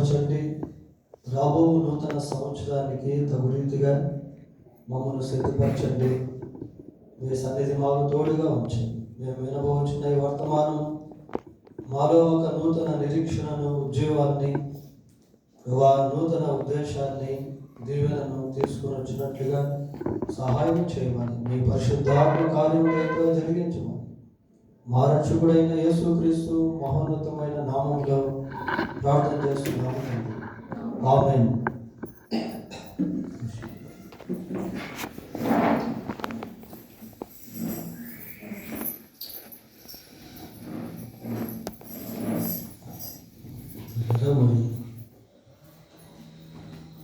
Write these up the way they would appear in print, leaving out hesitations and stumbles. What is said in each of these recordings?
సిద్ధపరచండి. రాబో నూతన సంవత్సరానికి తగు రీతిగా మమ్మల్ని సిద్ధపరచండి. మీ సన్నిధి మాకు తోడుగా ఉంచండి. మేము వినబోచున్న ఈ వర్తమానం మాలో ఒక నూతన నిరీక్షణను, ఉద్యోగాన్ని, నూతన ఉద్దేశాన్ని, దీవెనను తీసుకుని వచ్చినట్లుగా సహాయం చేయమని మీ పరిశుద్ధాత్మ కార్యములతో జరిగించమని మా రక్షకుడైన యేసుక్రీస్తు మహోన్నతమైన నామంలో ప్రార్థన చేస్తున్నాము. ఆమేన్.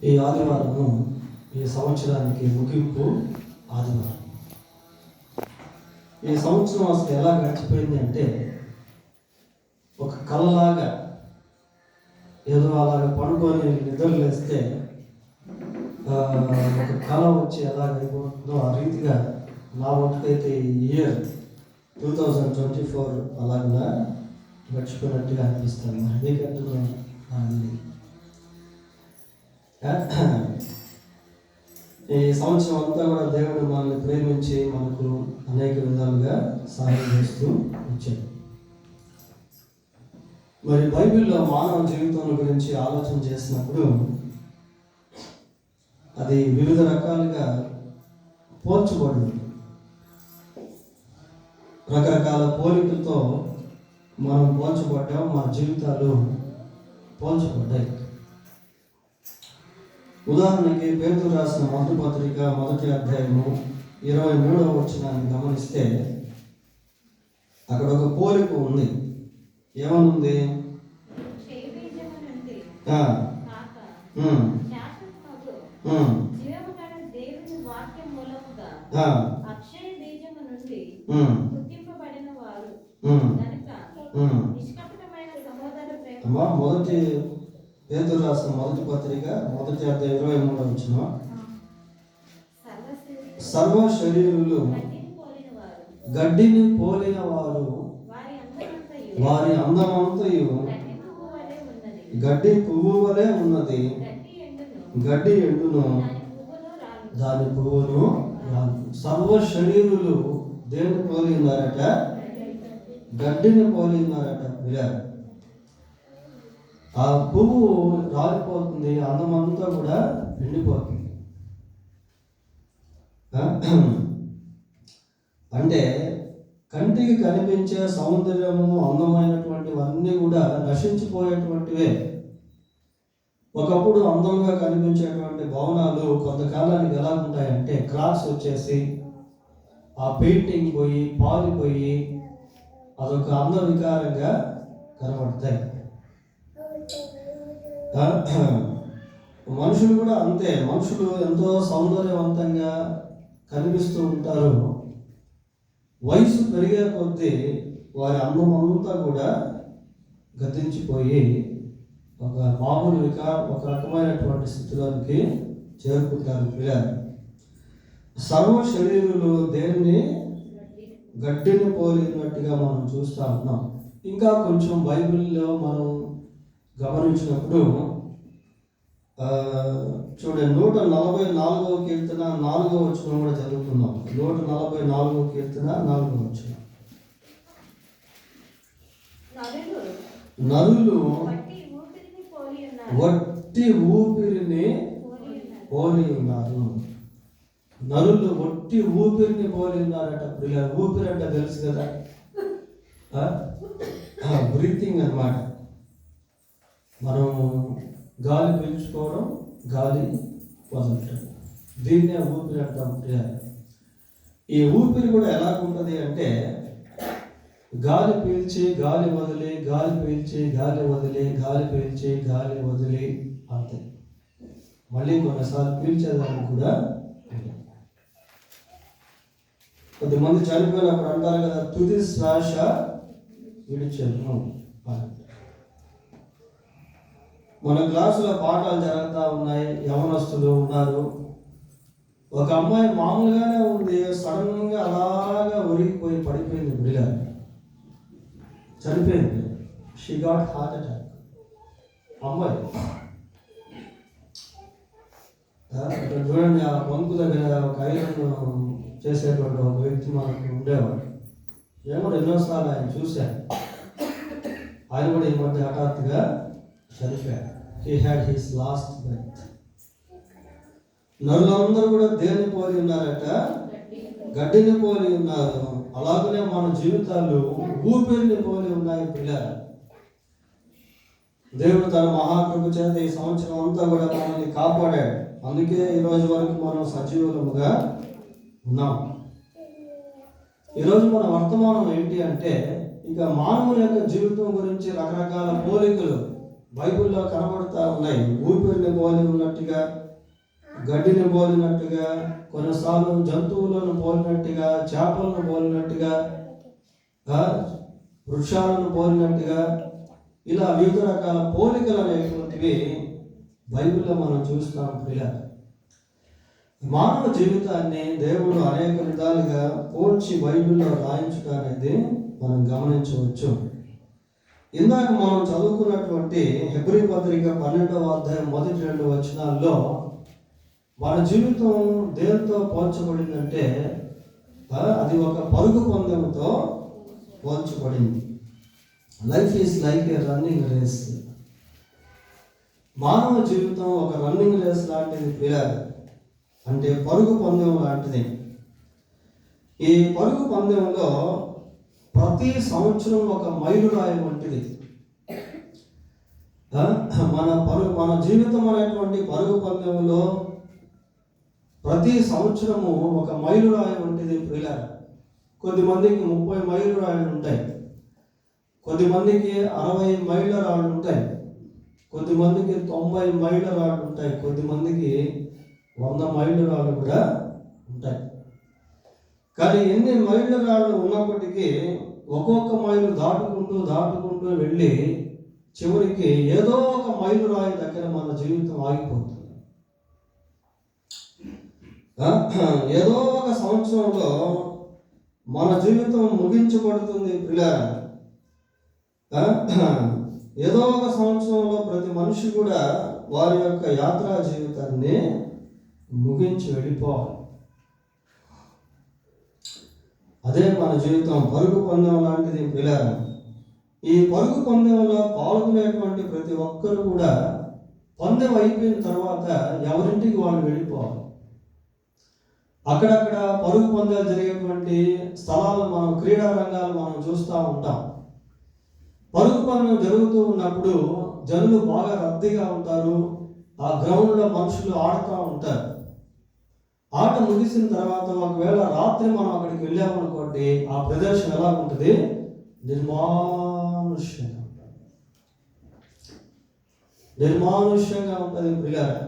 ఈ ఆదివారము ఈ సంవత్సరానికి ముగింపు ఆదివారం. ఈ సంవత్సరం అసలు ఎలా గడిచిపోయింది అంటే ఒక కళలాగా, ఏదో అలాగ పడుకొని నిద్రలేస్తే ఒక కళ వచ్చి ఎలా అయిపోతుందో ఆ రీతిగా నా మటుకైతే ఈ ఇయర్ 2024 అలాగా గడిచిపోయినట్టుగా అనిపిస్తుంది. మరి మీకంటున్నా ఈ సంవత్సరం అంతా కూడా దేవుడు మనల్ని ప్రేమించి మనకు అనేక విధాలుగా సహాయం చేస్తూ వచ్చాడు. మరి బైబిల్లో మానవ జీవితం గురించి ఆలోచన చేసినప్పుడు అది వివిధ రకాలుగా పోల్చబడింది. రకరకాల పోలికలతో మనం పోల్చబడ్డాం, మన జీవితాలు పోల్చబడ్డాయి. ఉదాహరణకి పేతురు రాసిన మొదటి పత్రిక 1వ అధ్యాయము 23వ వచనాన్ని గమనిస్తే అక్కడ ఒక పోలిక ఉంది. ఏమనుంది? మొదటి పేతురు రాసిన మొదటి పత్రిక 1వ అధ్యాయం 23వ వచనం, సర్వ శరీరులు గడ్డిని పోలిన వారు, వారి అందమంతయు గడ్డి పువ్వు వలె ఉన్నది. గడ్డి ఎండును, దాని పువ్వును రాదు. సర్వ శరీరులు దేన్ని పోలి ఉన్నారట? గడ్డిని పోలి ఉన్నారట. విరారు ఆ పువ్వు రాలిపోతుంది, అందమంతా కూడా ఎండిపోతుంది. అంటే కంటికి కనిపించే సౌందర్యము, అందమైనటువంటివన్నీ కూడా నశించిపోయేటువంటివే. ఒకప్పుడు అందంగా కనిపించేటువంటి భవనాలు కొంతకాలానికి ఎలా ఉంటాయంటే క్రాక్స్ వచ్చేసి ఆ పెయింటింగ్ పోయి పాలిపోయి అదొక అందవికారంగా కనబడతాయి. మనుషులు కూడా అంతే. మనుషులు ఎంతో సౌందర్యవంతంగా కనిపిస్తూ ఉంటారు. వయసు పెరిగే కొద్దీ వారి అందం అంతా కూడా గతించిపోయి ఒక మామూలుగా ఒక రకమైనటువంటి స్థితిలోనికి చేరుకుంటారు పిల్లలు. సర్వ శరీరులు దేన్ని గడ్డిని పోలినట్టుగా మనం చూస్తూ ఉన్నాం. ఇంకా కొంచెం బైబిల్లో మనం గమనించినప్పుడు చూడండి, 144వ కీర్తన 4వ వచనం కూడా చదువుతున్నాం. 144వ కీర్తన 4వ వచనం, నరులు వట్టి ఊపిరిని పోలి ఉన్నారు. నరులు వట్టి ఊపిరిని పోలి ఉన్నారట. ఊపిరి అంటే తెలుసు కదా, బ్రీతింగ్ అన్నమాట. మనం గాలి పీల్చుకోవడం, గాలి వదలటం, దీన్నే ఊపిరి అంటాం. ఈ ఊపిరి కూడా ఎలా ఉంటుంది అంటే గాలి పీల్చి గాలి వదిలి, గాలి పీల్చి గాలి వదిలి, గాలి పీల్చి గాలి వదిలి, అంతే. మళ్ళీ కొన్నిసార్లు పీల్చేదానికి కూడా. కొద్దిమంది చనిపోయినప్పుడు అంటారు కదా, తుది శ్వాస విడిచెను. మన క్లాసులో పాఠాలు జరుగుతూ ఉన్నాయి, యవనస్తులు ఉన్నారు. ఒక అమ్మాయి మామూలుగానే ఉంది, సడన్గా అలాగా ఒరిగిపోయి పడిపోయింది, బిడ్డగా చనిపోయింది. She got heart attack. అమ్మాయి ఇక్కడ చూడండి, ఆ బంకు దగ్గర ఒక ఐరన్ చేసేటువంటి ఒక వ్యక్తి మనకు ఉండేవాడు. నేను కూడా ఎన్నోసార్లు ఆయన చూశాను. ఆయన కూడా ఈ మధ్య హఠాత్తుగా చనిపోయాడు. He had his last breath. నరులందరూ కూడా దేన్ని పోలి ఉన్నారట? గడ్డిని పోలి ఉన్నారు. అలాగనే మన జీవితాలు ఊపిరిని పోలి ఉన్నాయి పిల్లలు. దేవుడు తన మహాకృప చేత ఈ సంవత్సరం అంతా కూడా మనల్ని కాపాడాడు. అందుకే ఈరోజు వరకు మనం సజీవులముగా ఉన్నాం. ఈరోజు మన వర్తమానం ఏంటి అంటే, ఇక మానవుల యొక్క జీవితం గురించి రకరకాల పోలికలు బైబిల్లో కనబడుతూ ఉన్నాయి. ఊపిరిని పోలి ఉన్నట్టుగా, గడ్డిని పోలినట్టుగా, కొన్నిసార్లు జంతువులను పోలినట్టుగా, చేపలను పోలినట్టుగా, వృక్షాలను పోలినట్టుగా, ఇలా వివిధ రకాల పోలికలు అనేటువంటివి బైబిల్లో మనం చూస్తాం. పిల్లలు, మానవ జీవితాన్ని దేవుడు అనేక విధాలుగా పోల్చి బైబిల్లో రాయించడం అనేది మనం గమనించవచ్చు. ఇందాక మనం చదువుకున్నటువంటి హెబ్రీ పత్రిక 12వ అధ్యాయం మొదటి 2 వచనాల్లో మన జీవితం దేనితో పోల్చబడిందంటే, అది ఒక పరుగు పందెంతో పోల్చబడింది. Life is like a running race. మానవ జీవితం ఒక రన్నింగ్ రేస్ లాంటిది పిల్లలు, అంటే పరుగు పందెం లాంటిది. ఈ పరుగు పందెంలో ప్రతి సంవత్సరం ఒక మైలురాయి వంటిది. మన జీవితం అనేటువంటి పరుగు పందెంలో ప్రతి సంవత్సరము ఒక మైలురాయి వంటిది పిల్లలు. కొద్దిమందికి 30 మైలురాయిలు ఉంటాయి, కొద్దిమందికి 60 మైళ్ళ రాళ్ళు ఉంటాయి, కొద్దిమందికి 90 మైళ్ళ రాళ్ళు ఉంటాయి, కొద్దిమందికి 100 మైళ్ళ రాళ్ళు కూడా ఉంటాయి. కానీ ఎన్ని మైళ్ళ రాళ్ళు ఉన్నప్పటికీ ఒక్కొక్క మైలు దాటుకుంటూ వెళ్ళి చివరికి ఏదో ఒక మైలు రాయి దగ్గర మన జీవితం ఆగిపోతుంది. ఏదో ఒక సంవత్సరంలో మన జీవితం ముగించబడుతుంది పిల్లలు. ఏదో ఒక సంవత్సరంలో ప్రతి మనిషి కూడా వారి యొక్క యాత్రా జీవితాన్ని ముగించి వెళ్ళిపోవాలి. అదే మన జీవితం పరుగు పందెం లాంటిది పిల్లలు. ఈ పరుగు పందెంలో పాల్గొనేటువంటి ప్రతి ఒక్కరు కూడా పందెం అయిపోయిన తర్వాత ఎవరింటికి వాళ్ళు వెళ్ళిపోవాలి. అక్కడక్కడ పరుగు పందాలు జరిగేటువంటి స్థలాలు మనం, క్రీడా రంగాలు మనం చూస్తూ ఉంటాం. పరుగు పందెం జరుగుతూ ఉన్నప్పుడు జనులు బాగా రద్దీగా ఉంటారు. ఆ గ్రౌండ్లో మనుషులు ఆడుతూ ఉంటారు. ఆట ముగిసిన తర్వాత ఒకవేళ రాత్రి మనం అక్కడికి వెళ్ళామనుకోండి, ఆ ప్రదేశం ఎలా ఉంటుంది? నిర్మానుష్యంగా ఉంటుంది పిల్లలు.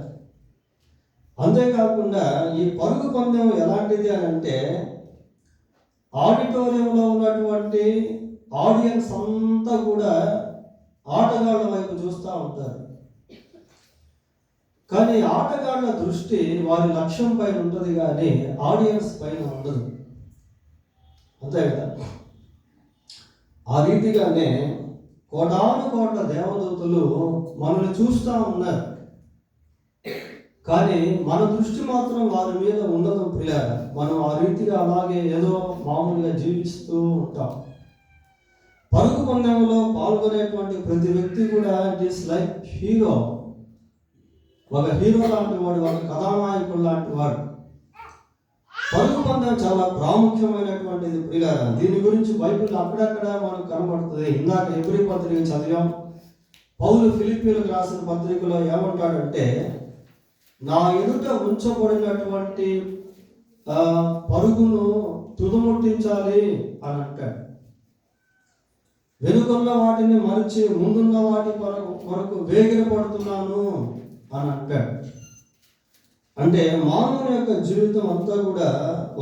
అంతేకాకుండా ఈ పరుగు పందెం ఎలాంటిది అని అంటే, ఆడిటోరియంలో ఉన్నటువంటి ఆడియన్స్ అంతా కూడా ఆటగాళ్ళ వైపు చూస్తూ ఉంటారు. కానీ ఆటగాళ్ళ దృష్టి వారి లక్ష్యం పైన ఉంటుంది, కానీ ఆడియన్స్ పైన ఉండదు. అంతే కదా? ఆ రీతిగానే కోటాను దేవదూతలు మనల్ని చూస్తూ ఉన్నారు, కానీ మన దృష్టి మాత్రం వారి మీద ఉండదు పిల్లలు. మనం ఆ రీతిగా అలాగే ఏదో మామూలుగా జీవిస్తూ ఉంటాం. పరుగు పందెంలో పాల్గొనేటువంటి ప్రతి వ్యక్తి కూడా ఇట్ ఈస్ లైక్ హీరో. ఒక హీరో లాంటి వాడు, ఒక కథానాయకుడు లాంటి వాడు. పరుగు పందెం చాలా ప్రాముఖ్యమైనటువంటిది పిల్లలు. దీని గురించి బైబిల్ అక్కడక్కడ మనకు కనబడుతుంది. ఇందాక హెబ్రీ పత్రిక చదివాం. పౌలు ఫిలిప్పీలకు రాసిన పత్రికలో ఏమంటాడంటే, నా ఎదుట ఉంచబడినటువంటి పరుగును తుదముట్టించాలి అని అంటాడు. వెనుకున్న వాటిని మరిచి ముందున్న వాటి కొరకు వేగిర పడుతున్నాను అని అంటాడు. అంటే మానవుని యొక్క జీవితం అంతా కూడా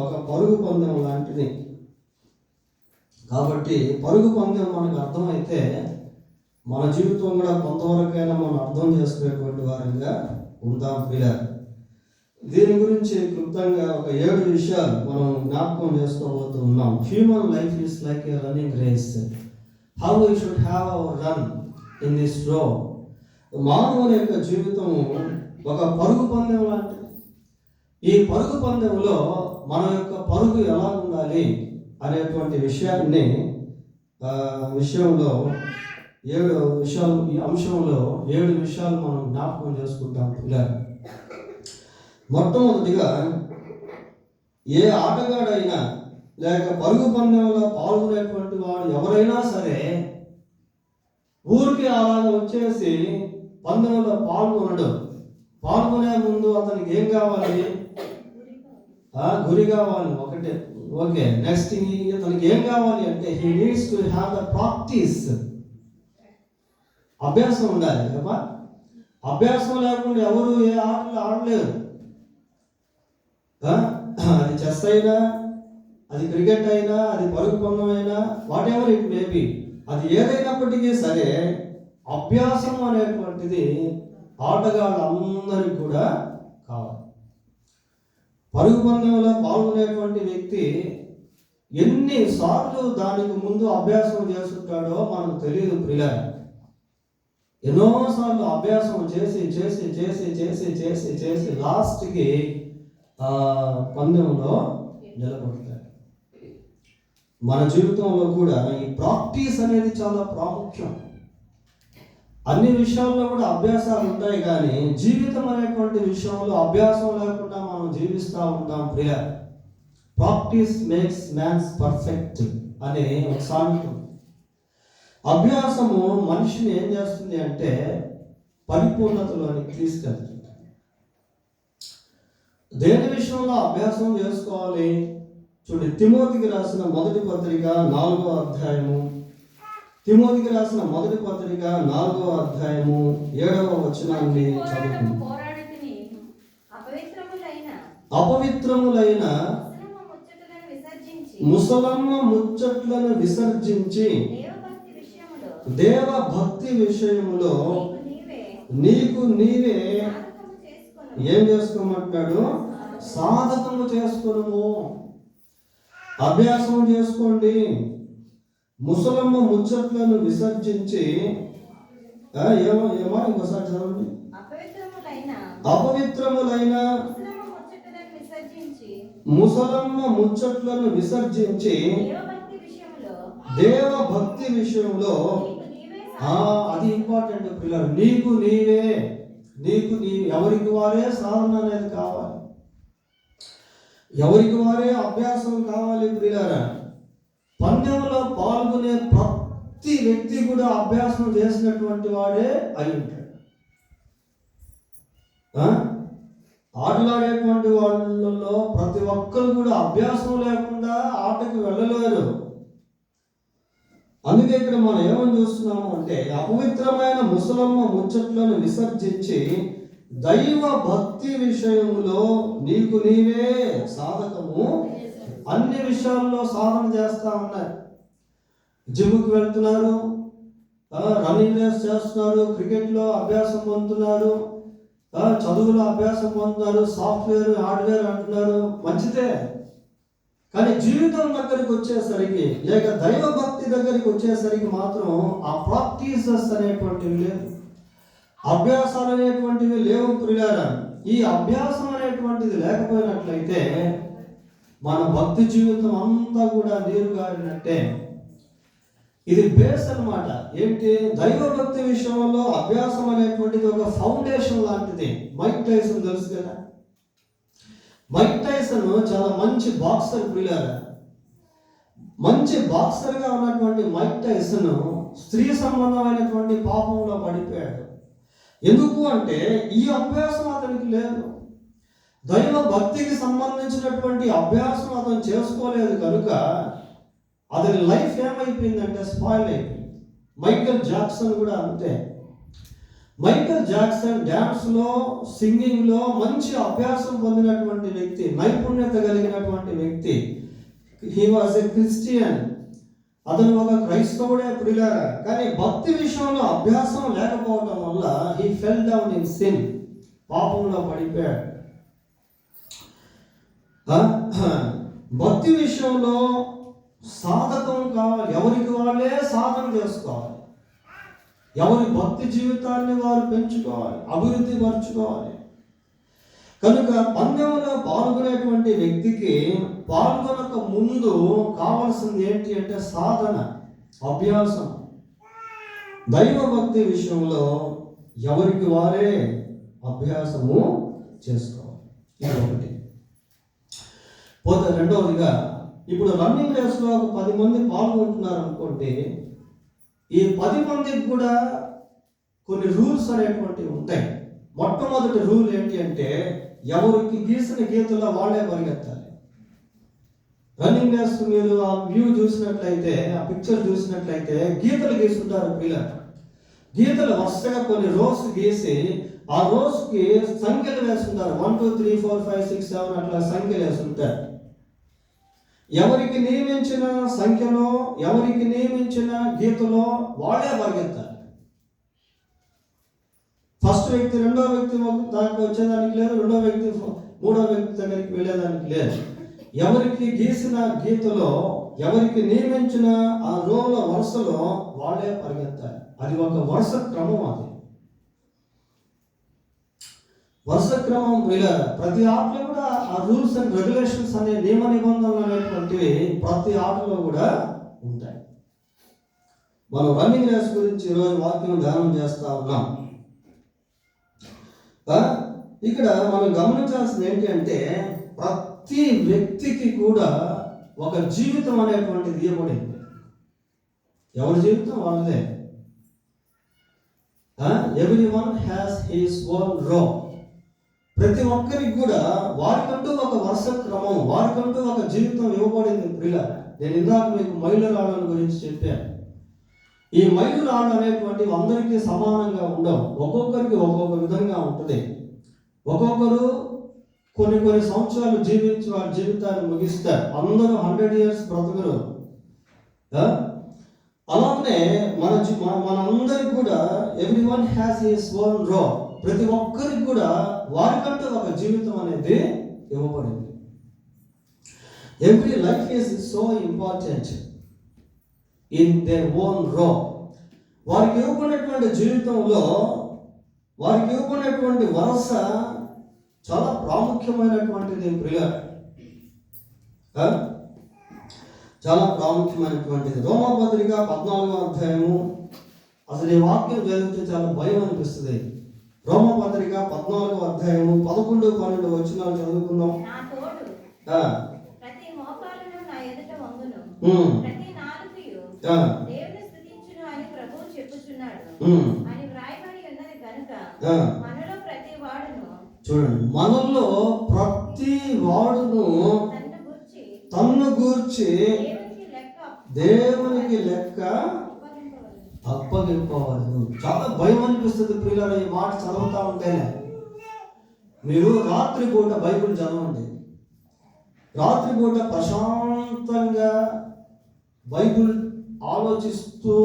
ఒక పరుగు పందెం లాంటిది. కాబట్టి పరుగు పందెం మనకు అర్థమైతే మన జీవితం కూడా కొంతవరకైనా మనం అర్థం చేసుకునేటువంటి వారంగా ఉంటాం పిల్లలు. దీని గురించి క్లుప్తంగా ఒక 7 విషయాలు మనం జ్ఞాపకం చేసుకోబోతూ ఉన్నాం. Human life is like a running race. How we should have our run in this row. మానవుని యొక్క జీవితము ఒక పరుగు పందెం లాంటిది. ఈ పరుగు పందెంలో మన యొక్క పరుగు ఎలా ఉండాలి అనేటువంటి విషయంలో 7 ఈ అంశంలో 7 విషయాలు మనం జ్ఞాపకం చేసుకుంటాం పిల్లలు. మొట్టమొదటిగా, ఏ ఆటగాడైనా లేక పరుగు పందెంలో పాల్గొనేటువంటి వాడు ఎవరైనా సరే ఊరికి అలాగ వచ్చేసి పందెంలో పాల్గొనే ముందు అతనికి ఏం కావాలి? గురి కావాలి. ఒకటే. ఓకే, నెక్స్ట్ అతనికి ఏం కావాలి అంటే he needs to have the practice. అభ్యాసం ఉండాలి కదా. అభ్యాసం లేకుండా ఎవరు ఏ ఆటలు ఆడలేరు. అది చెస్ అయినా, అది క్రికెట్ అయినా, అది పరుగు పందెం అయినా, వాట్ ఎవర్ ఇట్ మేబీ, అది ఏదైనప్పటికీ సరే అభ్యాసం అనేటువంటిది ఆటగాళ్ళందరికీ కూడా కావాలి. పరుగు పందెంలో పాల్గొనేటువంటి వ్యక్తి ఎన్నిసార్లు దానికి ముందు అభ్యాసం చేస్తుంటాడో మనకు తెలియదు ప్రియులారా. ఎన్నోసార్లు అభ్యాసం చేసి చేసి చేసి చేసి చేసి చేసి లాస్ట్కి పందెంలో నిలబడతాడు. మన జీవితంలో కూడా ఈ ప్రాక్టీస్ అనేది చాలా ప్రాముఖ్యం. అన్ని విషయాల్లో కూడా అభ్యాసాలు ఉంటాయి, కానీ జీవితం అనేటువంటి విషయంలో అభ్యాసం లేకుండా మనం జీవిస్తూ ఉంటాం ప్రియ. ప్రాక్టీస్ మేక్స్ మ్యాన్స్ పర్ఫెక్ట్ అనే ఒక సామెత. అభ్యాసము మనిషిని ఏం చేస్తుంది అంటే పరిపూర్ణతలోనికి తీసుకెళ్తుంది. దేని విషయంలో అభ్యాసం చేసుకోవాలి? చూడండి, తిమోతికి రాసిన మొదటి పత్రిక 4వ అధ్యాయము, తిమోతికి రాసిన మొదటి పత్రిక 4వ అధ్యాయము 7వ వచనాన్ని చదువుకుందాం. అపవిత్రములైన ముసలమ్మ ముచ్చట్లను విసర్జించి దేవ భక్తి విషయములో నీకు నీవే ఏం చేసుకోమంటాడు? సాధకము చేసుకోను. అభ్యాసం చేసుకోండి. ముసలమ్మ ముచ్చట్లను విసర్జించి ఇంకోసారి చదవండి. అపవిత్రములైన ముసలమ్మ ముచ్చట్లను విసర్జించి దేవ భక్తి విషయంలో, అది ఇంపార్టెంట్ పిల్లలు. నీకు నీవే ఎవరికి వారే సాధన అనేది కావాలి, ఎవరికి వారే అభ్యాసం కావాలి ప్రియులారా. పందెంలో పాల్గొనే ప్రతి వ్యక్తి కూడా అభ్యాసం చేసినటువంటి వాడే అయి ఉంటాడు. ఆటలాడేటువంటి వాళ్ళలో ప్రతి ఒక్కరు కూడా అభ్యాసం లేకుండా ఆటకి వెళ్ళలేరు. అందుకే ఇక్కడ మనం ఏమని చూస్తున్నాము అంటే, అపవిత్రమైన ముసలమ్మ ముచ్చట్లను విసర్జించి దైవ భక్తి విషయములో నీకు నీవే సాధకము. అన్ని విషయాల్లో సాధన చేస్తూ ఉన్నారు. జిమ్కి వెళ్తున్నారు, రన్నింగ్ రేస్ చేస్తున్నారు, క్రికెట్లో అభ్యాసం పొందుతున్నారు, చదువులో అభ్యాసం పొందుతున్నారు, సాఫ్ట్వేర్ హార్డ్వేర్ అంటున్నారు. మంచిదే, కానీ జీవితం దగ్గరికి వచ్చేసరికి లేక దైవ భక్తి దగ్గరికి వచ్చేసరికి మాత్రం ఆ ప్రాక్టీసెస్ అనేటువంటివి లేదు, అభ్యాసాలు అనేటువంటివి లేవు ప్రియులారా. ఈ అభ్యాసం అనేటువంటిది లేకపోయినట్లయితే మన భక్తి జీవితం అంతా కూడా నీరుగారినట్టే. ఇది బేస్ అన్నమాట. ఏంటి? దైవ భక్తి విషయంలో అభ్యాసం అనేటువంటిది ఒక ఫౌండేషన్ లాంటిది. మైక్ టైసన్ తెలుసు కదా. మైక్ టైసన్ చాలా మంచి బాక్సర్ ప్రియులారా. మంచి బాక్సర్గా ఉన్నటువంటి మైక్ టైసన్ స్త్రీ సంబంధమైనటువంటి పాపంలో పడిపోయాడు. ఎందుకు అంటే ఈ అభ్యాసం అతనికి లేదు. దైవ భక్తికి సంబంధించినటువంటి అభ్యాసం అతను చేసుకోలేదు కనుక అతని లైఫ్ ఏమైపోయిందంటే స్పాయిల్ అయిపోయింది. మైకేల్ జాక్సన్ కూడా అంతే. మైకేల్ జాక్సన్ డ్యాన్స్లో, సింగింగ్లో మంచి అభ్యాసం పొందినటువంటి వ్యక్తి, నైపుణ్యత కలిగినటువంటి వ్యక్తి. He was a Christian. అతను ఒక క్రైస్తవుడే ప్రియులారా. కానీ భక్తి విషయంలో అభ్యాసం లేకపోవడం వల్ల he fell down in sin, పాపంలో పడిపోయాడు. భక్తి విషయంలో సాధకం కావాలి. ఎవరికి వాళ్ళే సాధన చేసుకోవాలి. ఎవరి భక్తి జీవితాన్ని వారు పెంచుకోవాలి, అభివృద్ధి పరచుకోవాలి. కనుక పందెంలో పాల్గొనేటువంటి వ్యక్తికి పాల్గొనక ముందు కావాల్సింది ఏంటి అంటే సాధన, అభ్యాసం. దైవ భక్తి విషయంలో ఎవరికి వారే అభ్యాసము చేసుకోవాలి. ఇది ఒకటి. పోతే రెండవదిగా, ఇప్పుడు రన్నింగ్ రేస్లో ఒక 10 మంది పాల్గొంటున్నారు అనుకోండి. ఈ 10 మందికి కూడా కొన్ని రూల్స్ అనేటువంటివి ఉంటాయి. మొట్టమొదటి రూల్ ఏంటి అంటే ఎవరికి గీసిన గీతలో వాళ్ళే పరిగెత్తాలి. రన్నింగ్ రేస్ మీరు ఆ వ్యూ చూసినట్లయితే, ఆ పిక్చర్ చూసినట్లయితే గీతలు గీస్తుంటారు పిల్లలు. గీతలు వరుసగా కొన్ని రోస్ గీసి ఆ రోజుకి సంఖ్యలు వేస్తుంటారు. 1 2 3 4 5 6 7 అట్లా సంఖ్యలు వేస్తుంటారు. ఎవరికి నియమించిన సంఖ్యలో, ఎవరికి నియమించిన గీతలో వాళ్ళే పరిగెత్తాలి. ఫస్ట్ వ్యక్తి రెండో వ్యక్తి దానికి వచ్చేదానికి లేదు, రెండో వ్యక్తి మూడో వ్యక్తి దగ్గరికి వెళ్ళేదానికి లేదు. ఎవరికి గీసిన గీతలో, ఎవరికి నియమించిన ఆ రోల వరుసలో వాళ్ళే పరిగెత్తాలి. అది ఒక వరుస క్రమం. అది వరుస క్రమం. ఇలా ప్రతి ఆటలో కూడా ఆ రూల్స్ అండ్ రెగ్యులేషన్స్ అనే నియమ నిబంధనలు అనేటువంటివి ప్రతి ఆటలో కూడా ఉంటాయి. మనం రన్నింగ్ రేస్ గురించి ఈరోజు వాక్యం ధ్యానం చేస్తా ఉన్నాం. ఇక్కడ మనం గమనించాల్సింది ఏంటి అంటే ప్రతి వ్యక్తికి కూడా ఒక జీవితం అనేటువంటిది ఇవ్వబడింది. ఎవరి జీవితం వాళ్ళదే. Everyone has his own role. ప్రతి ఒక్కరికి కూడా వారికంటూ ఒక వరుస క్రమం, వారికంటూ ఒక జీవితం ఇవ్వబడింది. ప్రియుల, నేను ఇందాక మీకు మైలురాళ్ళ గురించి చెప్పాను. ఈ మైలురాళ్ళు అనేటువంటివి అందరికీ సమానంగా ఉండవు. ఒక్కొక్కరికి ఒక్కొక్క విధంగా ఉంటుంది. ఒక్కొక్కరు కొన్ని సంవత్సరాలు జీవించి వారి జీవితాన్ని ముగిస్తారు. అందరూ 100 years బ్రతకరు. అలానే మనందరికి కూడా everyone has his own role. ప్రతి ఒక్కరికి కూడా వారికంటూ ఒక జీవితం అనేది ఇవ్వబడింది. Every life is so important in their own role. వారికి ఇవ్వబడినటువంటి జీవితంలో వారికి ఇవ్వబడినటువంటి వరుస చాలా ప్రాముఖ్యమైనటువంటిది. ప్రియుల, చాలా ప్రాముఖ్యమైనటువంటిది. రోమాపత్రిక 14వ అధ్యాయము. అసలు ఈ వాక్యం చదివితే చాలా భయం అనిపిస్తుంది. రోమాపత్రిక 14వ అధ్యాయము 11, 12 వచనాలు చదువుకుందాం. చూడండి, మనలో ప్రతి వాడును తన్ను గూర్చి దేవునికి లెక్క అప్పగింపవలెను. చాలా భయం అనిపిస్తుంది ప్రియులారా ఈ మాట చదువుతా ఉంటేనే. మీరు రాత్రిపూట బైబిల్ చదవండి. రాత్రిపూట ప్రశాంతంగా బైబిల్ ఆలోచిస్తూ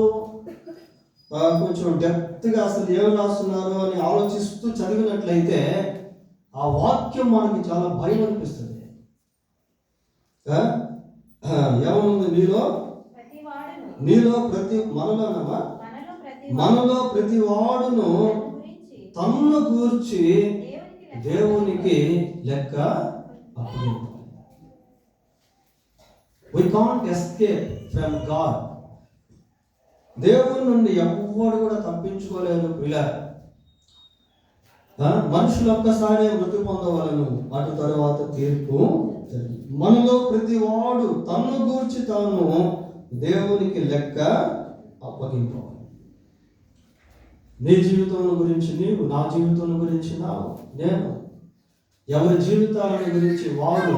కొంచెం డెప్త్గా అసలు ఏం రాస్తున్నారు అని ఆలోచిస్తూ చదివినట్లయితే ఆ వాక్యం మనకి చాలా భయం అనిపిస్తుంది. ఏమనుంది? మనలో ప్రతి వాడును తన్ను గూర్చి దేవునికి లెక్క అప్పగింపాలి. We can't escape from God. దేవుని నుండి ఎవ్వడు కూడా తప్పించుకోలేదు. ఇలా మనుషులు ఒక్కసారి మృతి పొందవలను, అటు తరువాత తీర్పు. మనలో ప్రతి వాడు తన్ను గూర్చి తాను దేవునికి లెక్క అప్పగింపాలి. నీ జీవితం గురించి నీవు, నా జీవితం గురించి నేను, ఎవరి జీవితాల గురించి వారు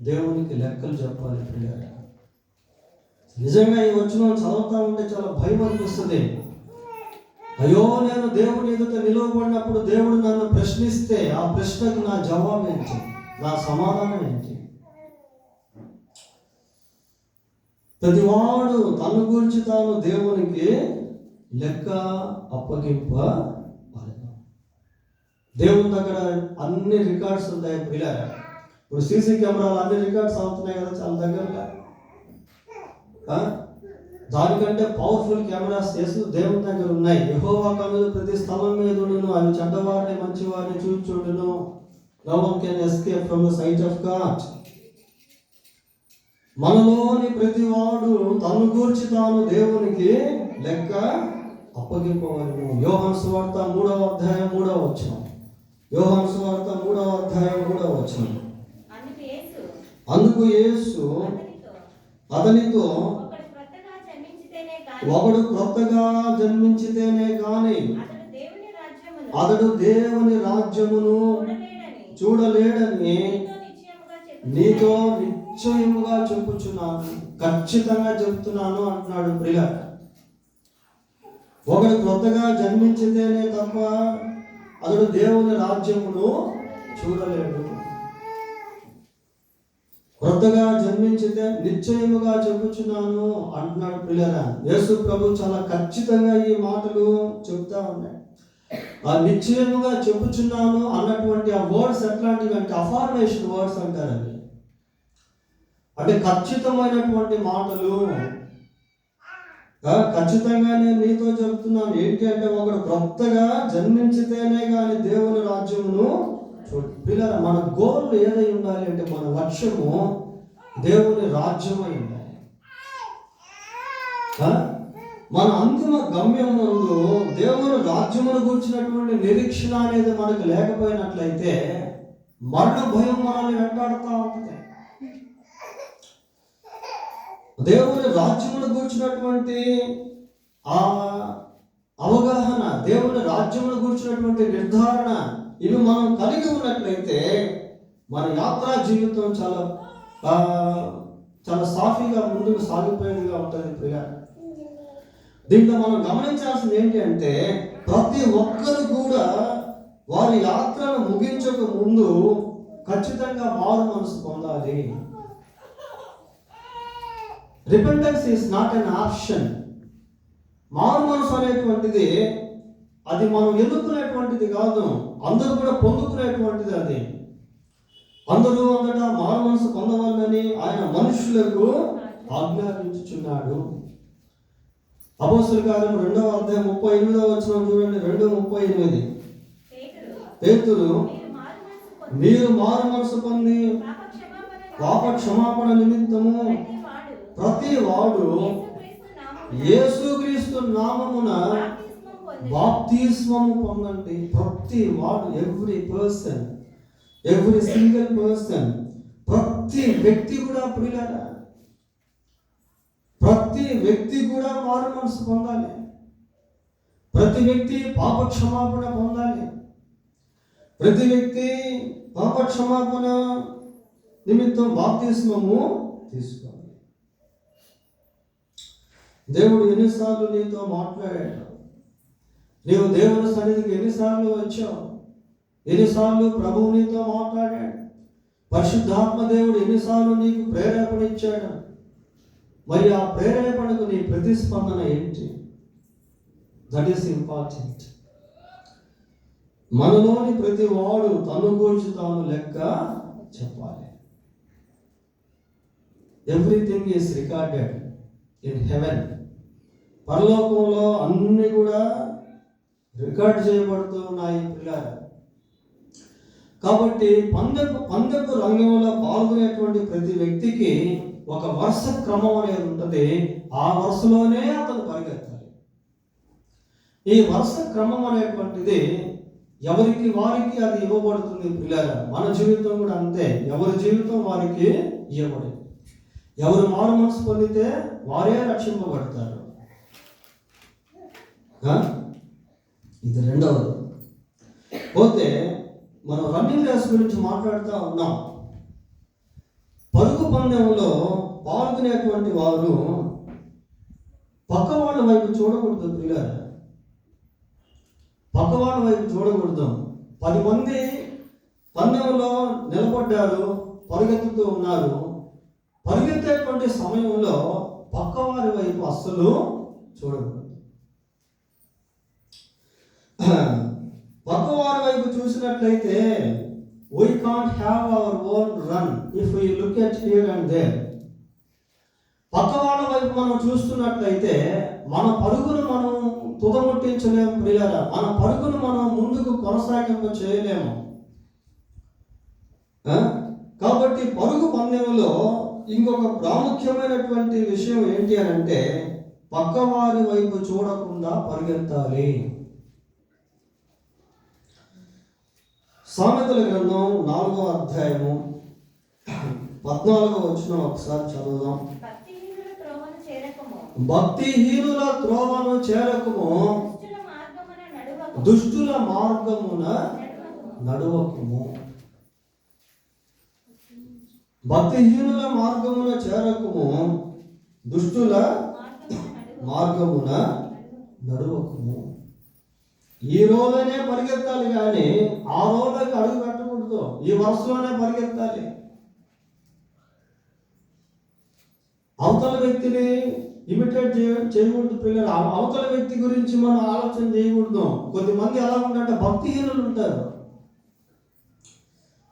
దేవునికి లెక్కలు చెప్పాలి. ప్రియులారా, నిజంగా ఈ వచనం చదువుతా ఉంటే చాలా భయం అనిపిస్తుంది. అయ్యో, నేను దేవుని ఎదుట నిలవబడినప్పుడు దేవుడు నన్ను ప్రశ్నిస్తే ఆ ప్రశ్నకు నా జవాబు ఏంటి, నా సమాధానం ఏంటి? ప్రతివాడు తన గురించి తాను దేవునికి లెక్క అప్పగింపాలి. దేవుని దగ్గర అన్ని రికార్డ్స్ ఉంటాయి. పిల్లలు, ఇప్పుడు సీసీ కెమెరాలు అన్ని రికార్డ్స్ అవుతున్నాయి కదా చాలా దగ్గరగా. దానికంటే పవర్ఫుల్ కెమెరాస్ దేవుని దగ్గర ఉన్నాయి. యెహోవా కన్నులు ప్రతి స్థలం మీద ఉండును, అవి చెడ్డవారిని మంచివారిని చూచుచుండును. No one can escape from the sight of God. మనలోని ప్రతి వాడు తను గూర్చి తాను దేవునికి లెక్క అప్పగింపవలెను. యోహాను సువార్త 3వ అధ్యాయం 3వ వచనం. యోహాను సువార్త 3వ అధ్యాయం 3వ వచనం. అందుకు యేసు అతనితో, ఒకడు క్రొత్తగా జన్మించితేనే గాని అతడు దేవుని రాజ్యమును చూడలేడని నీతో నిశ్చయముగా చెప్పుచున్నాను, ఖచ్చితంగా చెప్తున్నాను అంటున్నాడు ప్రియ. ఒకడు క్రొత్తగా జన్మించితేనే తప్ప అతడు దేవుని రాజ్యమును చూడలేడు. క్రొత్తగా జన్మించితే నిశ్చయముగా చెప్పుచున్నాను అంటున్నాడు ప్రియులారా. యేసు ప్రభు చాలా ఖచ్చితంగా ఈ మాటలు చెప్తా ఉన్నాయి. ఆ నిశ్చయముగా చెప్పుచున్నాను అన్నటువంటి ఆ వర్డ్స్ ఎట్లాంటివి అంటే అఫర్మేషన్ వర్డ్స్ అంటారు. అవి అంటే ఖచ్చితమైనటువంటి మాటలు. ఖచ్చితంగా నేను నీతో చెప్తున్నాను ఏంటి అంటే, ఒకడు క్రొత్తగా జన్మించితేనే కానీ దేవుని రాజ్యమును పిల్లల మన గోల్ ఏదై ఉండాలి అంటే, మన లక్ష్యము దేవుని రాజ్యమై ఉండాలి. మన అంతిమ గమ్యం ముందు దేవుని రాజ్యమును గురించినటువంటి నిరీక్షణ అనేది మనకు లేకపోయినట్లయితే మరణ భయం మనల్ని వెంటాడుతూ ఉంటుంది. దేవుని రాజ్యమును గురించినటువంటి ఆ అవగాహన, దేవుని రాజ్యమును గురించినటువంటి నిర్ధారణ, ఇవి మనం కలిగి ఉన్నట్లయితే మన యాత్రా జీవితం చాలా చాలా సాఫీగా ముందుకు సాగిపోయేదిగా ఉంటుంది ప్రియ. దీంట్లో మనం గమనించాల్సింది ఏంటి అంటే, ప్రతి ఒక్కరు కూడా వారి యాత్రను ముగించక ముందు ఖచ్చితంగా మారు మనసు పొందాలి. Repentance is not an option. మారు మనసు అనేటువంటిది అది మనం ఎన్నుకునేటువంటిది కాదు, అందరూ కూడా పొందుకునేటువంటిది. అది అందరూ అంతటా మారు మనసు పొందవాలని ఆయన మనుషులకు ఆజ్ఞాపించుచున్నాడు. అపోస్తలుల కార్యం 2వ అధ్యాయం 38వ వచనం చూడండి. 2:38. పేతురు, మీరు మారు మనసు పొంది పాప క్షమాపణ నిమిత్తము ప్రతి వాడు యేసుక్రీస్తు నామమున బాప్తిస్మము పొందండి. ప్రతి వాడు, every person, every single person, ప్రతి వ్యక్తి కూడా ప్రియులారా, ప్రతి వ్యక్తి కూడా మారు మనసు పొందాలి. ప్రతి వ్యక్తి పాప క్షమాపణ పొందాలి. ప్రతి వ్యక్తి పాప క్షమాపణ నిమిత్తం బాప్తిస్మము తీసుకోవాలి. దేవుడు ఎన్నిసార్లు నీతో మాట్లాడాడు? నీవు దేవుని సన్నిధికి ఎన్నిసార్లు వచ్చావు? ఎన్నిసార్లు ప్రభువు నీతో మాట్లాడాడు? పరిశుద్ధాత్మ దేవుడు ఎన్నిసార్లు నీకు ప్రేరేపణ ఇచ్చాడు? మరి ఆ ప్రేరేపణకు నీ ప్రతిస్పందన ఏంటి? That is important. మనలోని ప్రతి వాడు తను గురించి తాను లెక్క చెప్పాలి. Everything is recorded in heaven. పరలోకంలో అన్ని కూడా రికార్డ్ చేయబడుతూ ఉన్నాయి పిల్లలు. కాబట్టి పందెపు రంగంలో పాల్గొనేటువంటి ప్రతి వ్యక్తికి ఒక వరుస క్రమం అనేది ఉంటుంది. ఆ వరుసలోనే అతను పరిగెత్తాలి. ఈ వరుస క్రమం అనేటువంటిది ఎవరికి వారికి అది ఇవ్వబడుతుంది పిల్లలు. మన జీవితం కూడా అంతే. ఎవరి జీవితం వారికి ఇవ్వబడింది. ఎవరు మారు మనసు పొందితే వారే రక్షింపబడతారు. ఇది రెండవది. పోతే మనం రన్నింగ్ రేస్ గురించి మాట్లాడుతూ ఉన్నాం. పరుగు పందెంలో పాల్గొనేటువంటి వారు పక్క వాళ్ళ వైపు చూడకూడదు పిల్లలు. పక్క వాళ్ళ వైపు చూడకూడదు. 10 మంది పందెంలో నిలబడ్డారు, పరిగెత్తుతూ ఉన్నారు. పరిగెత్తేటువంటి సమయంలో పక్క వారి వైపు అస్సలు చూడకూడదు. పక్క వారి వైపు చూసినట్లయితే we can't have our own run if we look at here and there. పక్క వాళ్ళ వైపు మనం చూస్తున్నట్లయితే మన పరుగును మనం తుదముట్టించలేము ప్రియులారా. మన పరుగును మనం ముందుకు కొనసాగింప చేయలేము. కాబట్టి పరుగు పందెంలో ఇంకొక ప్రాముఖ్యమైనటువంటి విషయం ఏంటి అని అంటే, పక్కవారి వైపు చూడకుండా పరిగెత్తాలి. సామెతల గ్రంథం 4వ అధ్యాయము 14వ వచనం ఒకసారి చదువుదాం. భక్తిహీనుల త్రోవను చేరకము, దుష్టుల మార్గమున నడువకము. భక్తిహీనుల మార్గమున చేరకము, దుష్టుల మార్గమున నడువకము. ఈ రోజునే పరిగెత్తాలి కానీ ఆ రోజుకి అడుగు పెట్టకూడదు. ఈ వరుసలోనే పరిగెత్తాలి. అవతల వ్యక్తిని ఇమిటేట్ చేయకూడదు పిల్లలు. అవతల వ్యక్తి గురించి మనం ఆలోచన చేయకూడదు. కొద్దిమంది ఎలా ఉంటారంటే భక్తిహీనులు ఉంటారు.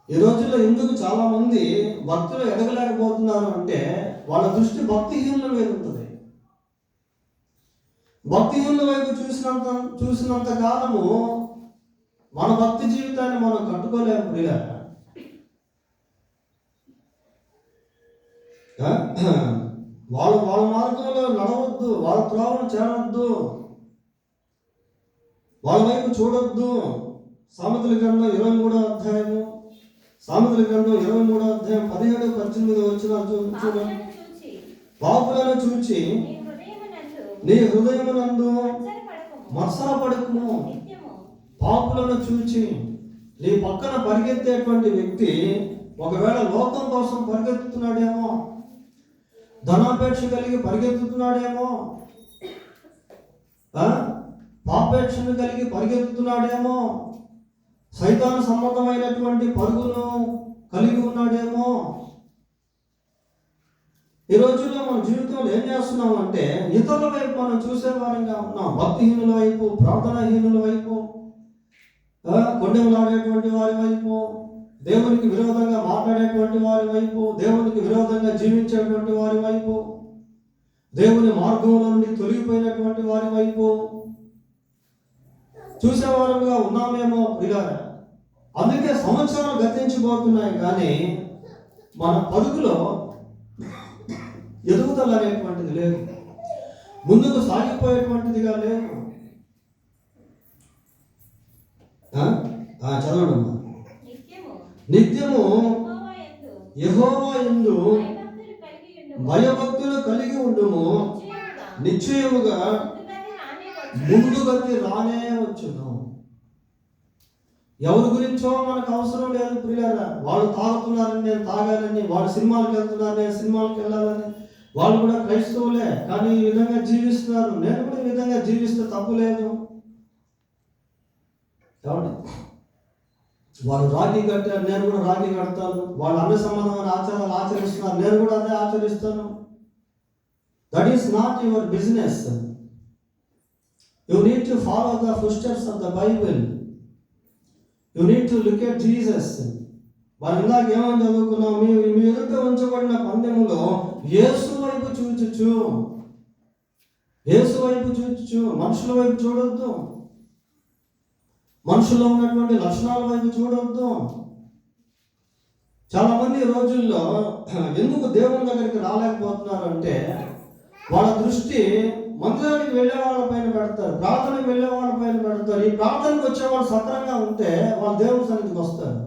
ఈ రోజుల్లో ఎందుకు చాలా మంది భక్తులు ఎదగలేకపోతున్నారు అంటే వాళ్ళ దృష్టి భక్తిహీనుల మీద ఉంటుంది. భక్తిహీనుల వైపు చూసినంత కాలము మన భక్తి జీవితాన్ని మనం కట్టుకోలేము ప్రియులారా. వాళ్ళ మార్గంలో నడవద్దు, వాళ్ళ త్రోవను చేరవద్దు, వాళ్ళ వైపు చూడొద్దు. సామెతల గ్రంథం 23వ అధ్యాయము, సామెతల గ్రంథం 23వ అధ్యాయం 17-18 వచనాలు చూడండి. పాపులను చూచి నీ హృదయమునందు మత్సరపడకుము. పాపులను చూచి నీ పక్కన పరిగెత్తేటువంటి వ్యక్తి ఒకవేళ లోకం కోసం పరిగెత్తుతున్నాడేమో, ధనాపేక్ష కలిగి పరిగెత్తుతున్నాడేమో, పాపేక్షను కలిగి పరిగెత్తుతున్నాడేమో, సైతాను సంబంధమైనటువంటి పరుగును కలిగి ఉన్నాడేమో. ఈ రోజుల్లో మన జీవితంలో ఏం చేస్తున్నాం అంటే ఇతరుల వైపు మనం చూసేవారంగా ఉన్నాం. భక్తిహీనుల వైపు, ప్రార్థనాహీనుల వైపు, కొండెములాడేటువంటి వారి వైపు, దేవునికి విరోధంగా మాట్లాడేటువంటి వారి వైపు, దేవునికి విరోధంగా జీవించేటువంటి వారి వైపు, దేవుని మార్గంలో నుండి తొలగిపోయినటువంటి వారి వైపు చూసేవారుగా ఉన్నామేమో ప్రియులారా. అందుకే సంవత్సరాలు గతించిపోతున్నాయి కానీ మన పరుగులో ఎదుగుదల అనేటువంటిది లేదు, ముందుకు సాగిపోయేటువంటిదిగా లేదు. చదవండి. నిత్యము యెహోవా యందు భయభక్తులు కలిగి ఉండుము, నిశ్చయముగా ముందుగతి రానే వచ్చును. ఎవరి గురించో మనకు అవసరం లేదు ప్రియులారా. వాళ్ళు తాగుతున్నారని నేను తాగాలని, వాళ్ళు సినిమాలకు వెళ్తున్నారు నేను సినిమాలకు వెళ్ళాలని, వాళ్ళు కూడా క్రైస్తవులే కానీ ఈ విధంగా జీవిస్తున్నారు, నేను కూడా ఈ విధంగా జీవిస్తే తప్పు లేదు. వాళ్ళు రాఖీ కట్టారు, నేను కూడా రాఖీ కడతాను. వాళ్ళు అన్ని సంబంధమైన ఆచారాలు ఆచరిస్తున్నారు, నేను కూడా అదే ఆచరిస్తాను. That is not your business. You need to follow the footsteps of the Bible. You need to look at Jesus. మనం ఇందాక ఏమని చదువుకున్నాం? మీ ఎదుట ఉంచబడిన పందెములో యేసు వైపు చూచుచు, యేసు వైపు చూచుచు, మనుషుల వైపు చూడొద్దు, మనుషుల్లో ఉన్నటువంటి లక్షణాల వైపు చూడొద్దు. చాలా మంది రోజుల్లో ఎందుకు దేవుని దగ్గరికి రాలేకపోతున్నారు అంటే వాళ్ళ దృష్టి మందిరానికి వెళ్ళే వాళ్ళ పైన పెడతారు, ప్రార్థనకు వెళ్ళే వాళ్ళ పైన పెడతారు. ఈ ప్రార్థనకు వచ్చేవాళ్ళు సక్రంగా ఉంటే వాళ్ళు దేవుని సన్నిధికి వస్తారు.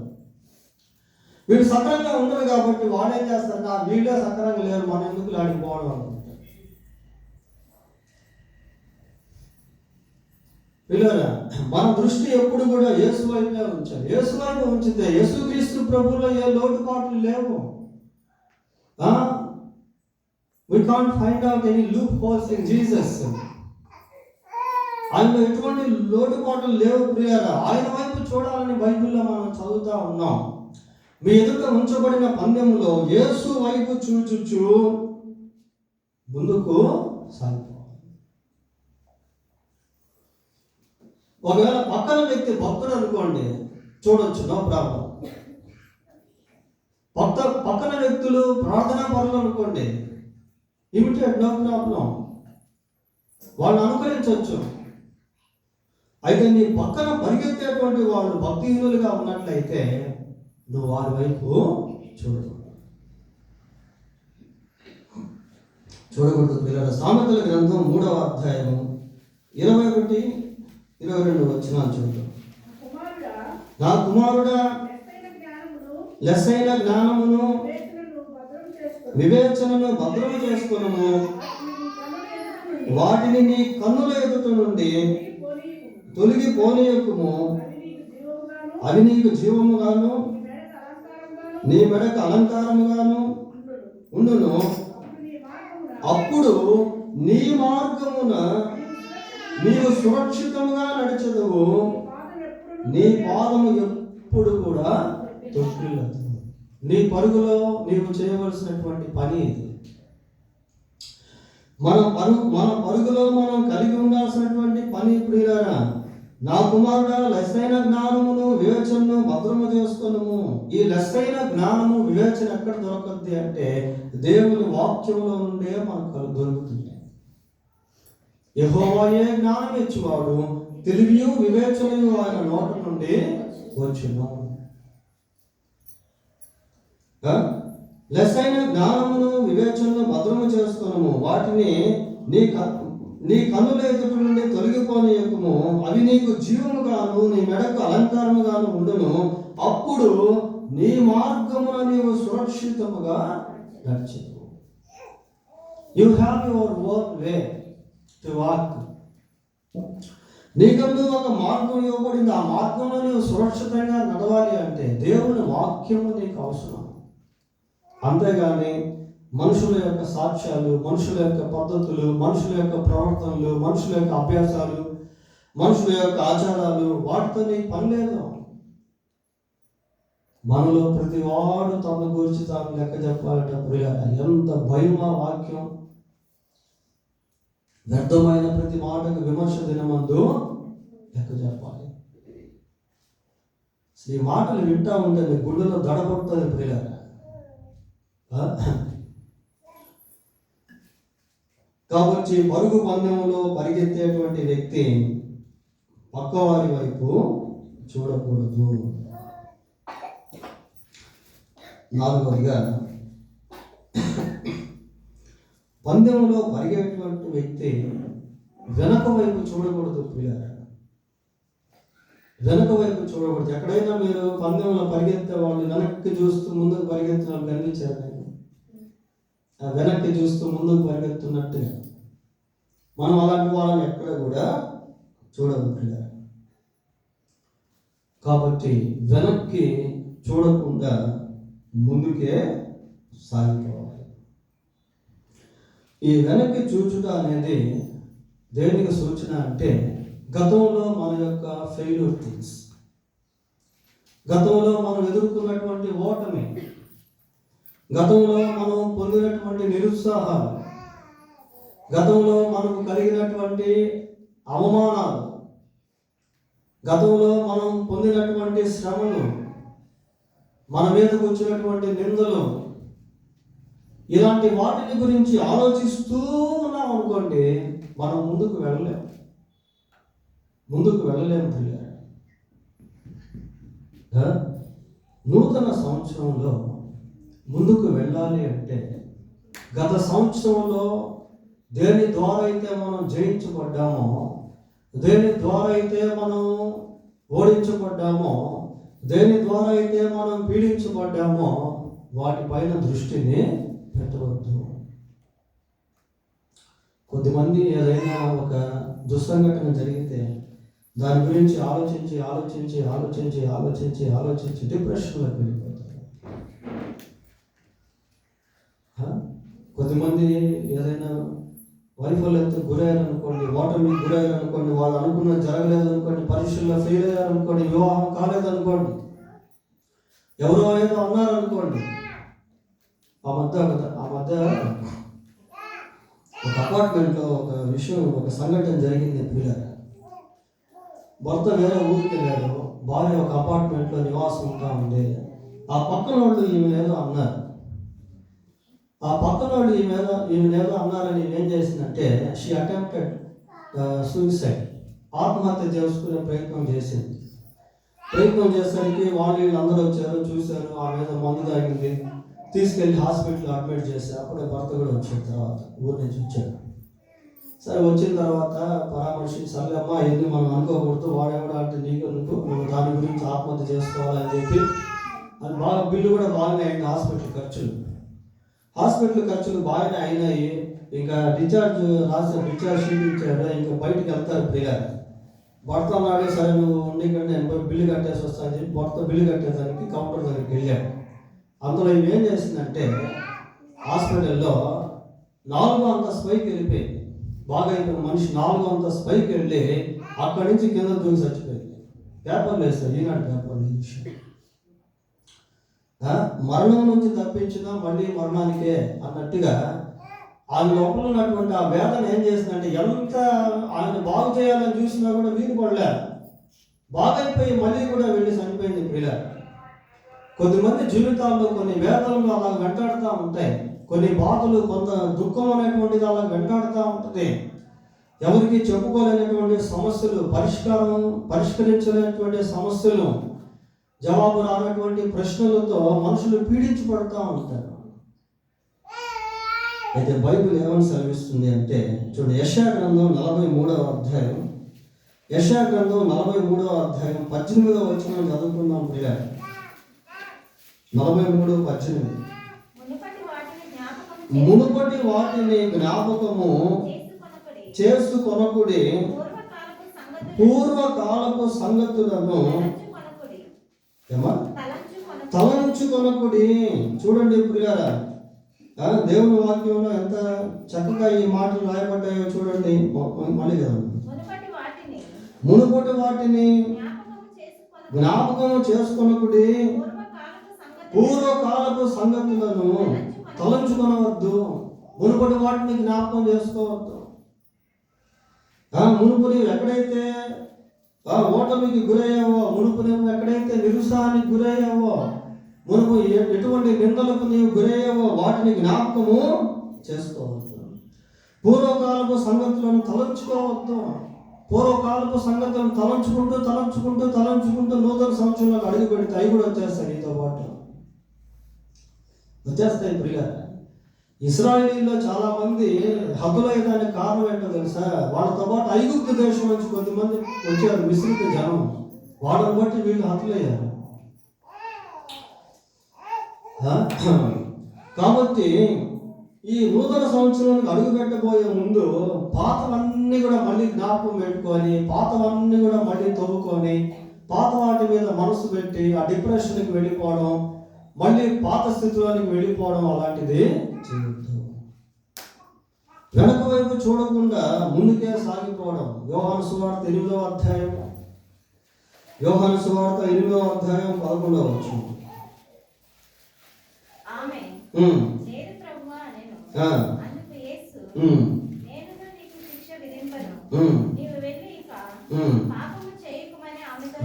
వీళ్ళు సక్రంగా ఉండరు కాబట్టి వాళ్ళు ఏం చేస్తారు, వీళ్ళే సక్రంగా లేరు, మనం ఎందుకు ఆడిపోవడం అనుకుంటారు. పిల్లరా, మన దృష్టి ఎప్పుడు కూడా యేసు వైపే ఉంచాలి. యేసు వైపు ఉంచితే యేసుక్రీస్తు ప్రభువులో ఏ లోటుపాట్లు లేవు. We can't find out any loopholes in Jesus. ఆయనలో ఎటువంటి లోటుపాట్లు లేవు ప్రియులారా. ఆయన వైపు చూడాలని బైబిల్లో మనం చదువుతా ఉన్నాం. మీ ఎదుట ఉంచబడిన పందెములో యేసు వైపు చూచుచు ముందుకు సాగిపోవాలి. ఒకవేళ పక్కన వ్యక్తి భక్తుడు అనుకోండి, చూడొచ్చు, నో ప్రాబ్లం. పక్కన వ్యక్తులు ప్రార్థనా పరులు అనుకోండి, ఇమిటేట్, నో ప్రాబ్లం, వాళ్ళు అనుకరించవచ్చు. అయితే నీ పక్కన పరిగెత్తేటువంటి వాళ్ళు భక్తిహీనులుగా ఉన్నట్లయితే నువ్వు వారి వైపు చూడకూడదు పిల్లల. సామెతల గ్రంథం 3వ అధ్యాయము 21-22 వచనాలు చూద్దాం. నా కుమారుడా, లెస్సైన జ్ఞానమును వివేచనను భద్రము చేసుకొనుము, వాటిని నీ కన్నుల ఎదుట నుండి తొలగిపోనీయకుము. అవి నీకు జీవముగాను నీ మెడకు అలంకారముగాను ఉండును. అప్పుడు నీ మార్గమున నీవు సురక్షితముగా నడిచెదవు, నీ పాదము ఎప్పుడు కూడా తొట్టిల్లదు. నీ పరుగులో నీవు చేయవలసినటువంటి పని ఇది. మన పరుగులో మనం కలిగి ఉండాల్సినటువంటి పని ప్రియులారా, నా కుమారుడా, లెస్సైన జ్ఞానమును వివేచనను భద్రము చేసుకొనుము. ఈ లెస్సైన జ్ఞానము వివేచన ఎక్కడ దొరకద్ది అంటే దేవుని వాక్యంలో నుండే మనకు దొరుకుతుంది. యెహోవాయే జ్ఞానం ఇచ్చువాడు, తెలివియు వివేచనయు ఆయన నోట నుండి వచ్చును. లెస్సైన జ్ఞానమును వివేచనను భద్రము చేసుకొనుము, వాటిని నీ కన్నుల ఎదుట నుండి తొలగిపోనీయకుము. అవి నీకు జీవముగాను నీ మెడకు అలంకారముగాను ఉండును. అప్పుడు నీ మార్గమున నీవు సురక్షితముగా నడిచెదవు. You have your own way to walk. నీకంటూ ఒక మార్గం ఇవ్వబడింది. ఆ మార్గంలో నీవు సురక్షితంగా నడవాలి అంటే దేవుని వాక్యము నీకు అవసరం. అంతేగాని మనుషుల యొక్క సాక్ష్యాలు, మనుషుల యొక్క పద్ధతులు, మనుషుల యొక్క ప్రవర్తనలు, మనుషుల యొక్క అభ్యాసాలు, మనుషుల యొక్క ఆచారాలు, వాటితో నీకు పని లేదు. మనలో ప్రతి వాడు తన గురించి తాను లెక్క చెప్పాలంటే ప్రియులారా, ఎంత భయం ఆ వాక్యం. వ్యర్థమైన ప్రతి మాటకు విమర్శ దినమందు లెక్క చెప్పాలి. ఈ మాటలు వింటా ఉంటే నీ గుండెలో దడపడుతుంది ప్రియులారా. కాబట్టి పరుగు పందెంలో పరిగెత్తేటువంటి వ్యక్తి పక్కవారి వైపు చూడకూడదు. 4వదిగా, పందెంలో పరిగెత్తేటువంటి వ్యక్తి వెనక వైపు చూడకూడదు ప్రియులారా. వెనక వైపు చూడకూడదు. ఎక్కడైనా మీరు పందెంలో పరిగెత్తే వాళ్ళు వెనక్కి చూస్తూ ముందుకు పరిగెత్తిన వాళ్ళు కనిపించారు. వెనక్కి చూస్తూ ముందుకు పరిగెత్తున్నట్టుగా మనం అలాంటి వాళ్ళని ఎక్కడ కూడా చూడకూడదు. కాబట్టి వెనక్కి చూడకుండా ముందుకే సాగిపోవాలి. ఈ వెనక్కి చూచుట అనేది దేనికి సూచన అంటే గతంలో మన యొక్క ఫెయిల్యూర్ థింగ్స్, గతంలో మనం ఎదుర్కొన్నటువంటి ఓటమి, గతంలో మనం పొందినటువంటి నిరుత్సాహాలు, గతంలో మనకు కలిగినటువంటి అవమానాలు, గతంలో మనం పొందినటువంటి శ్రమలు, మన మీదకు వచ్చినటువంటి నిందలు, ఇలాంటి వాటిని గురించి ఆలోచిస్తూ ఉన్నాం అనుకోండి, మనం ముందుకు వెళ్ళలేము ప్రియులారా. నూతన సంవత్సరంలో ముందుకు వెళ్ళాలి అంటే గత సంవత్సరంలో దేని ద్వారా అయితే మనం జయించబడ్డామో, దేని ద్వారా అయితే మనం ఓడించబడ్డామో, దేని ద్వారా అయితే మనం పీడించబడ్డామో వాటిపైన దృష్టిని పెట్టవద్దు. కొద్దిమంది ఏదైనా ఒక దుస్సంఘటన జరిగితే దాని గురించి ఆలోచించి డిప్రెషన్లోకి వెళ్ళిపోతారు. కొద్దిమంది ఏదైనా వైఫల్యంతో గురయ్యారనుకోండి, ఓటమికి గురయ్యారనుకోండి, వాళ్ళు అనుకున్నది జరగలేదనుకోండి, పరీక్షల్లో ఫెయిల్ అయ్యారనుకోండి, వివాహం కాలేదనుకోండి, ఎవరో ఏదో అన్నారనుకోండి. ఆ మధ్య ఒక అపార్ట్మెంట్లో ఒక సంఘటన జరిగింది పిల్లలు. భర్త వేరే ఊరికి వెళ్ళాడు, భార్య ఒక అపార్ట్మెంట్లో నివాసం ఉంటా ఉంది. ఆ పక్కన వాళ్ళు ఈమె ఏదో అన్నారు. ఆ పక్కన వాళ్ళు ఈమె ఏదో అన్నారని ఏం చేసిందంటే షీ అటెంప్టెడ్ సూసైడ్, ఆత్మహత్య చేసుకునే ప్రయత్నం చేసింది. ప్రయత్నం చేసరికి వీళ్ళందరూ వచ్చారు, చూశారు, ఆమె మీద మందు తాగింది, తీసుకెళ్ళి హాస్పిటల్ అడ్మిట్ చేశారు. అప్పుడే భర్త కూడా వచ్చాడు, తర్వాత ఊరి నుంచి వచ్చాడు. సరే వచ్చిన తర్వాత పరామర్శించి, సర్లే అమ్మా ఎందుకు మనం అనుకోకూడదు, వాడేవాడు అంటే నీకు నువ్వు దాని గురించి ఆత్మహత్య చేసుకోవాలని చెప్పి అది బాగా బిల్లు కూడా బాగానే అయింది. హాస్పిటల్ ఖర్చులు బాగానే అయినాయి. ఇంకా డిశ్చార్జ్ షీట్ ఇచ్చారు, ఇంకా బయటికి వెళ్తారు ప్రియారు. భర్త అన్నాడు, సరే నువ్వు ఉండేకంటే నేను పోయి బిల్లు కట్టేసి వస్తాను చెప్పి భర్త బిల్లు కట్టేదానికి కౌంటర్ దగ్గరికి వెళ్ళాడు. అందులో ఏం చేసిందంటే హాస్పిటల్లో 4వ అంతస్తు పైకి వెళ్ళిపోయింది. బాగా అయిపోయిన మనిషి 4వ అంతస్తు పైకి వెళ్ళి అక్కడి నుంచి కింద దూకి చచ్చిపోయింది. పేపర్లు వేస్తారు, ఈనాడు పేపర్లు ఈ విషయం. మరణం నుంచి తప్పించినా మళ్ళీ మరణానికే అన్నట్టుగా ఆయన లోపల ఉన్నటువంటి ఆ వేదన ఏం చేసిందంటే ఎంత ఆయన బాగు చేయాలని చూసినా కూడా వీలు పడలే, బాగైపోయి మళ్ళీ కూడా వెళ్ళి చనిపోయింది ప్రియుల. కొద్దిమంది జీవితాల్లో కొన్ని వేదనలు అలా వెంటాడుతూ ఉంటాయి, కొన్ని బాధలు, కొంత దుఃఖం అనేటువంటిది అలా వెంటాడుతూ ఉంటుంది. ఎవరికి చెప్పుకోలేనటువంటి సమస్యలు, పరిష్కరించలేనటువంటి సమస్యలు, జవాబు రానటువంటి ప్రశ్నలతో మనుషులు పీడించబడుతూ ఉంటారు. అయితే బైబిల్ ఏమని సెలవిస్తుంది అంటే చూడండి, యెషయా గ్రంథం 43వ అధ్యాయం 18వ వచనం చదువుకుందాం ప్రియ. 43:18 మునుపటి వాటిని జ్ఞాపకము చేసుకొనకుడి, పూర్వకాలపు సంగతులను తలంచుకొనకుడి. చూడండి ప్రియారా, దేవుని వాక్యంలో ఎంత చక్కగా ఈ మాటలు రాయబడ్డాయో చూడండి. మళ్ళీ కదా, మునుపటి వాటిని జ్ఞాపకం చేసుకొనకుడి, పూర్వకాలపు సంగతులను తలంచుకొనవద్దు. మునుపటి వాటిని జ్ఞాపకం చేసుకోవద్దు. మునుపు నీవు ఎక్కడైతే ఓటమికి గురయ్యావో, మునుపు నువ్వు ఎక్కడైతే నిరుత్సాహానికి గురయ్యావో, మునుపు ఎటువంటి నిందలకు నీవు గురయ్యావో వాటిని జ్ఞాపకము చేసుకోవద్దు. పూర్వకాలపు సంగతులను తలంచుకోవద్దు. పూర్వకాలపు సంగతులను తలంచుకుంటూ నూతన సంవత్సరంలోకి అడుగు పెడితే అవి కూడా వచ్చేస్తాయి, నీతో పాటు వచ్చేస్తాయి ప్రియ. ఇశ్రాయేలీలో చాలా మంది హతులయ్యడానికి కారణం ఏంటో తెలుసా? వాళ్ళతో పాటు ఐగుప్తు దేశం నుంచి కొద్దిమంది వచ్చారు, మిశ్రిత జనం, వాళ్ళని బట్టి వీళ్ళు హతులయ్యారు. కాబట్టి ఈ నూతన సంవత్సరానికి అడుగు పెట్టబోయే ముందు పాతవన్నీ కూడా మళ్ళీ జ్ఞాపకం పెట్టుకొని, పాతవన్నీ కూడా మళ్ళీ తవ్వుకొని, పాత వాటి మీద మనసు పెట్టి ఆ డిప్రెషన్కి వెళ్ళిపోవడం, మళ్ళీ పాత స్థితిలోనికి వెళ్ళిపోవడం అలాంటిది చేయొద్దు. వెనక వైపు చూడకుండా ముందుకే సాగిపోవడం. యోహాను సువార్త 8వ అధ్యాయం 11వ వచనం.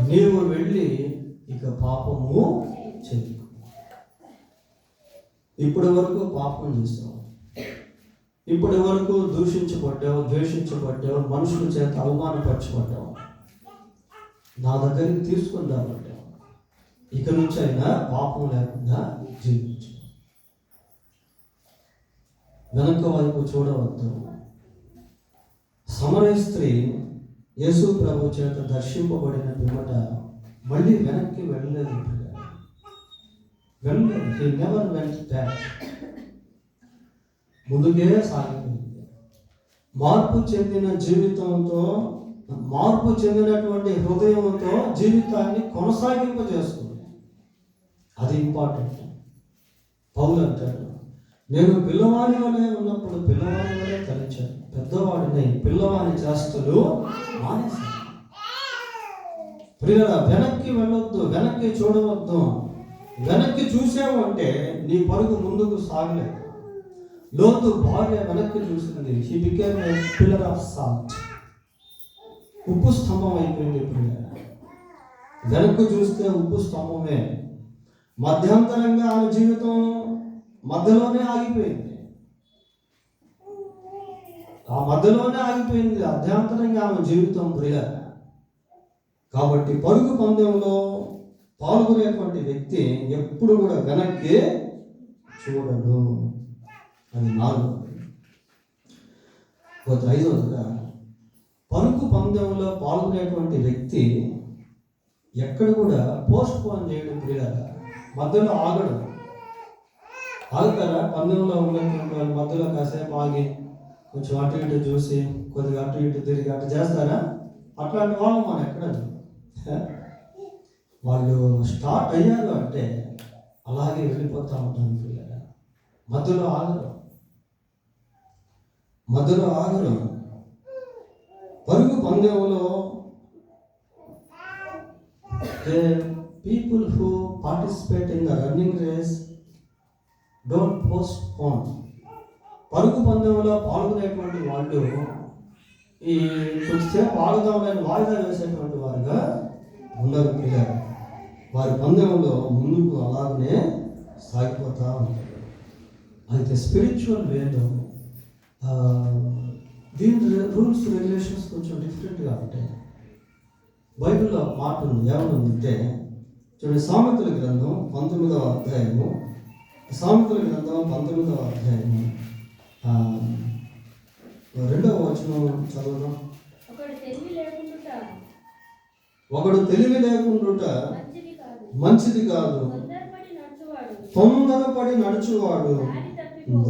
నీవు వెళ్ళి ఇక పాపము చేయకు. ఇప్పటి వరకు పాపం చేస్తావు, ఇప్పటి వరకు దూషించబడ్డావు, ద్వేషించబడ్డావు, మనుషుల చేత అవమానపరచబడ్డావు, నా దగ్గరికి తీసుకుని రాబడ్డావు. ఇక నుంచి అయినా పాపం లేకుండా జీవించు. వెనక వైపు చూడవద్దు. సమరయ స్త్రీ యేసు ప్రభు చేత దర్శింపబడిన పిమ్మట మళ్ళీ వెనక్కి వెళ్ళలేదు. He never went back. ముందుకే సాగిపోయింది. మార్పు చెందిన జీవితంతో, మార్పు చెందినటువంటి హృదయంతో జీవితాన్ని కొనసాగింపజేస్తుంది. అది ఇంపార్టెంట్. పౌలు అంటాడు, నేను పిల్లవాడి వలె ఉన్నప్పుడు పిల్లవాడి వలె తలిచాను, పెద్దవాడిని పిల్లవాడి చేష్టలు మానేశాను. ప్రియులారా, వెనక్కి వెళ్ళొద్దు, వెనక్కి చూడవద్దు. వెనక్కి చూసావు అంటే నీ పరుగు ముందుకు సాగలేదు. లోతు భార్య వెనక్కి చూసింది. He became a pillar of salt. ఉప్పు స్తంభం అయిపోయింది. ప్రియులారా, వెనక్కి చూస్తే ఉప్పు స్తంభమే. మధ్యాంతరంగా ఆమె జీవితం మధ్యలోనే ఆగిపోయింది. ఆ మధ్యలోనే ఆగిపోయింది అర్ధాంతరంగా ఆమె జీవితం ప్రియ. కాబట్టి పరుగు పందెంలో పాల్గొనేటువంటి వ్యక్తి ఎప్పుడు కూడా వెనక్కి చూడడు. అది 4. 5వదిగా పరుగు పందెంలో పాల్గొనేటువంటి వ్యక్తి ఎక్కడ కూడా పోస్ట్ పోన్ చేయడం ప్రియ. మధ్యలో ఆగుతారా? పందెంలో ఉన్నటువంటి వాళ్ళు మధ్యలో కాసేపు ఆగి కొంచెం అటు ఇటు చూసి కొద్దిగా అటు ఇటు తిరిగి అటు చేస్తారా? అట్లాంటి వాళ్ళు మనం ఎక్కడ వాళ్ళు స్టార్ట్ అయ్యారు అంటే అలాగే వెళ్ళిపోతూ ఉంటాను పిల్లలు. మధ్యలో ఆగరు. పరుగు పందెంలో people who participate in the running race don't postpone. పరుగు పందెంలో పాల్గొనేటువంటి వాళ్ళు ఈ కొద్దిసేపు ఆగుదామని వాయిదా వేసేటువంటి వారుగా ఉండరు పిల్లలు. వారి పందెంలో ముందుకు అలాగనే సాగిపోతూ ఉంటారు. అయితే స్పిరిచువల్ వేలో దీని రూల్స్ రెగ్యులేషన్స్ కొంచెం డిఫరెంట్గా ఉంటాయి. బైబిల్లో మాట ఉంది, ఏమనుందంటే చూడండి, సామెతల గ్రంథం 19వ అధ్యాయము 2వ వచనం చదవడం. ఒకడు తెలివి లేకుండుట మంచిది కాదు, తొందరపడి నడుచువాడు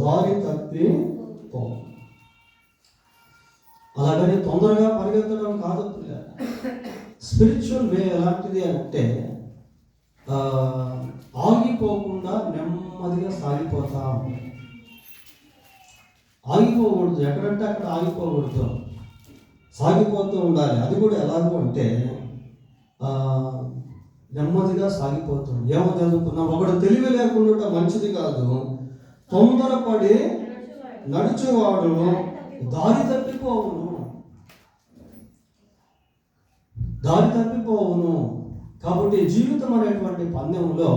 దారి తప్పి పో. అలాగని తొందరగా పరిగెత్తడం కాదు. స్పిరిచువల్ వే ఎలాంటిది అంటే ఆగిపోకుండా నెమ్మదిగా సాగిపోతా ఉంటాయి. ఆగిపోకూడదు, ఎక్కడంటే అక్కడ ఆగిపోకూడదు, సాగిపోతూ ఉండాలి. అది కూడా ఎలాగో అంటే నెమ్మదిగా సాగిపోతుంది. ఏమో చదువుకున్నాం, ఒకడు తెలివి లేకుండా మంచిది కాదు, తొందరపడి నడుచువాడు దారి తప్పిపోవును. కాబట్టి జీవితం అనేటువంటి పందెంలో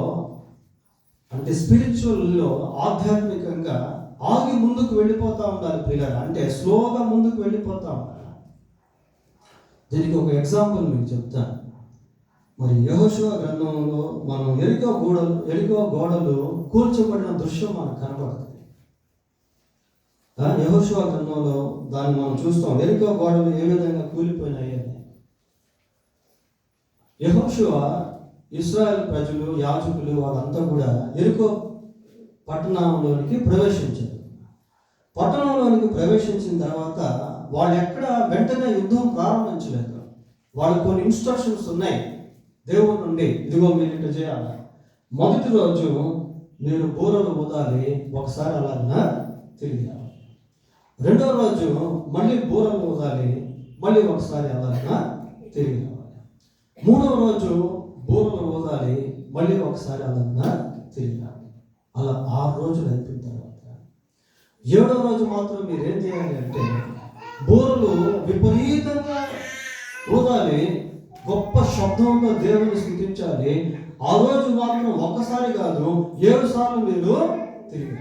అంటే స్పిరిచువల్లో ఆధ్యాత్మికంగా ఆగి ముందుకు వెళ్ళిపోతూ ఉండాలి పిల్లలు. అంటే స్లోగా ముందుకు వెళ్ళిపోతూ ఉండాలి. దీనికి ఒక ఎగ్జాంపుల్ మీకు చెప్తాను. మరి యెహోషువ గ్రంథంలో మనం ఎరికో గోడలు కూల్చబడిన దృశ్యం మనకు కనబడుతుంది. యెహోషువ గ్రంథంలో దాన్ని మనం చూస్తాం, ఎరికో గోడలు ఏ విధంగా కూలిపోయినాయి అని. యెహోషువ, ఇశ్రాయేలు ప్రజలు, యాజకులు వాళ్ళంతా కూడా ఎరికో పట్టణంలోనికి ప్రవేశించారు. పట్టణంలోనికి ప్రవేశించిన తర్వాత వాళ్ళు ఎక్కడ వెంటనే యుద్ధం ప్రారంభించలేదు. వాళ్ళకు కొన్ని ఇన్స్ట్రక్షన్స్ ఉన్నాయి దేవుడి నుండి. ఇదిగో మీరు ఇట్లా చేయాలి. మొదటి రోజు మీరు బూరలు ఊదాలి, ఒకసారి అలాగా తిరిగి రావాలి. రెండో రోజు మళ్ళీ బూరలు ఊదాలి, మళ్ళీ ఒకసారి అలాగా తిరిగి రావాలి. మూడవ రోజు బూరలు ఊదాలి, మళ్ళీ ఒకసారి అలాగా తిరిగి రావాలి. అలా 6 రోజులు అయిపోయిన తర్వాత 7వ రోజు మాత్రం మీరు ఏం చేయాలి అంటే బూరలు విపరీతంగా ఊదాలి, గొప్ప శబ్దంతో దేవుని స్తుతించాలి. ఆ రోజు మాత్రం ఒక్కసారి కాదు 7 సార్లు మీరు తిరిగి.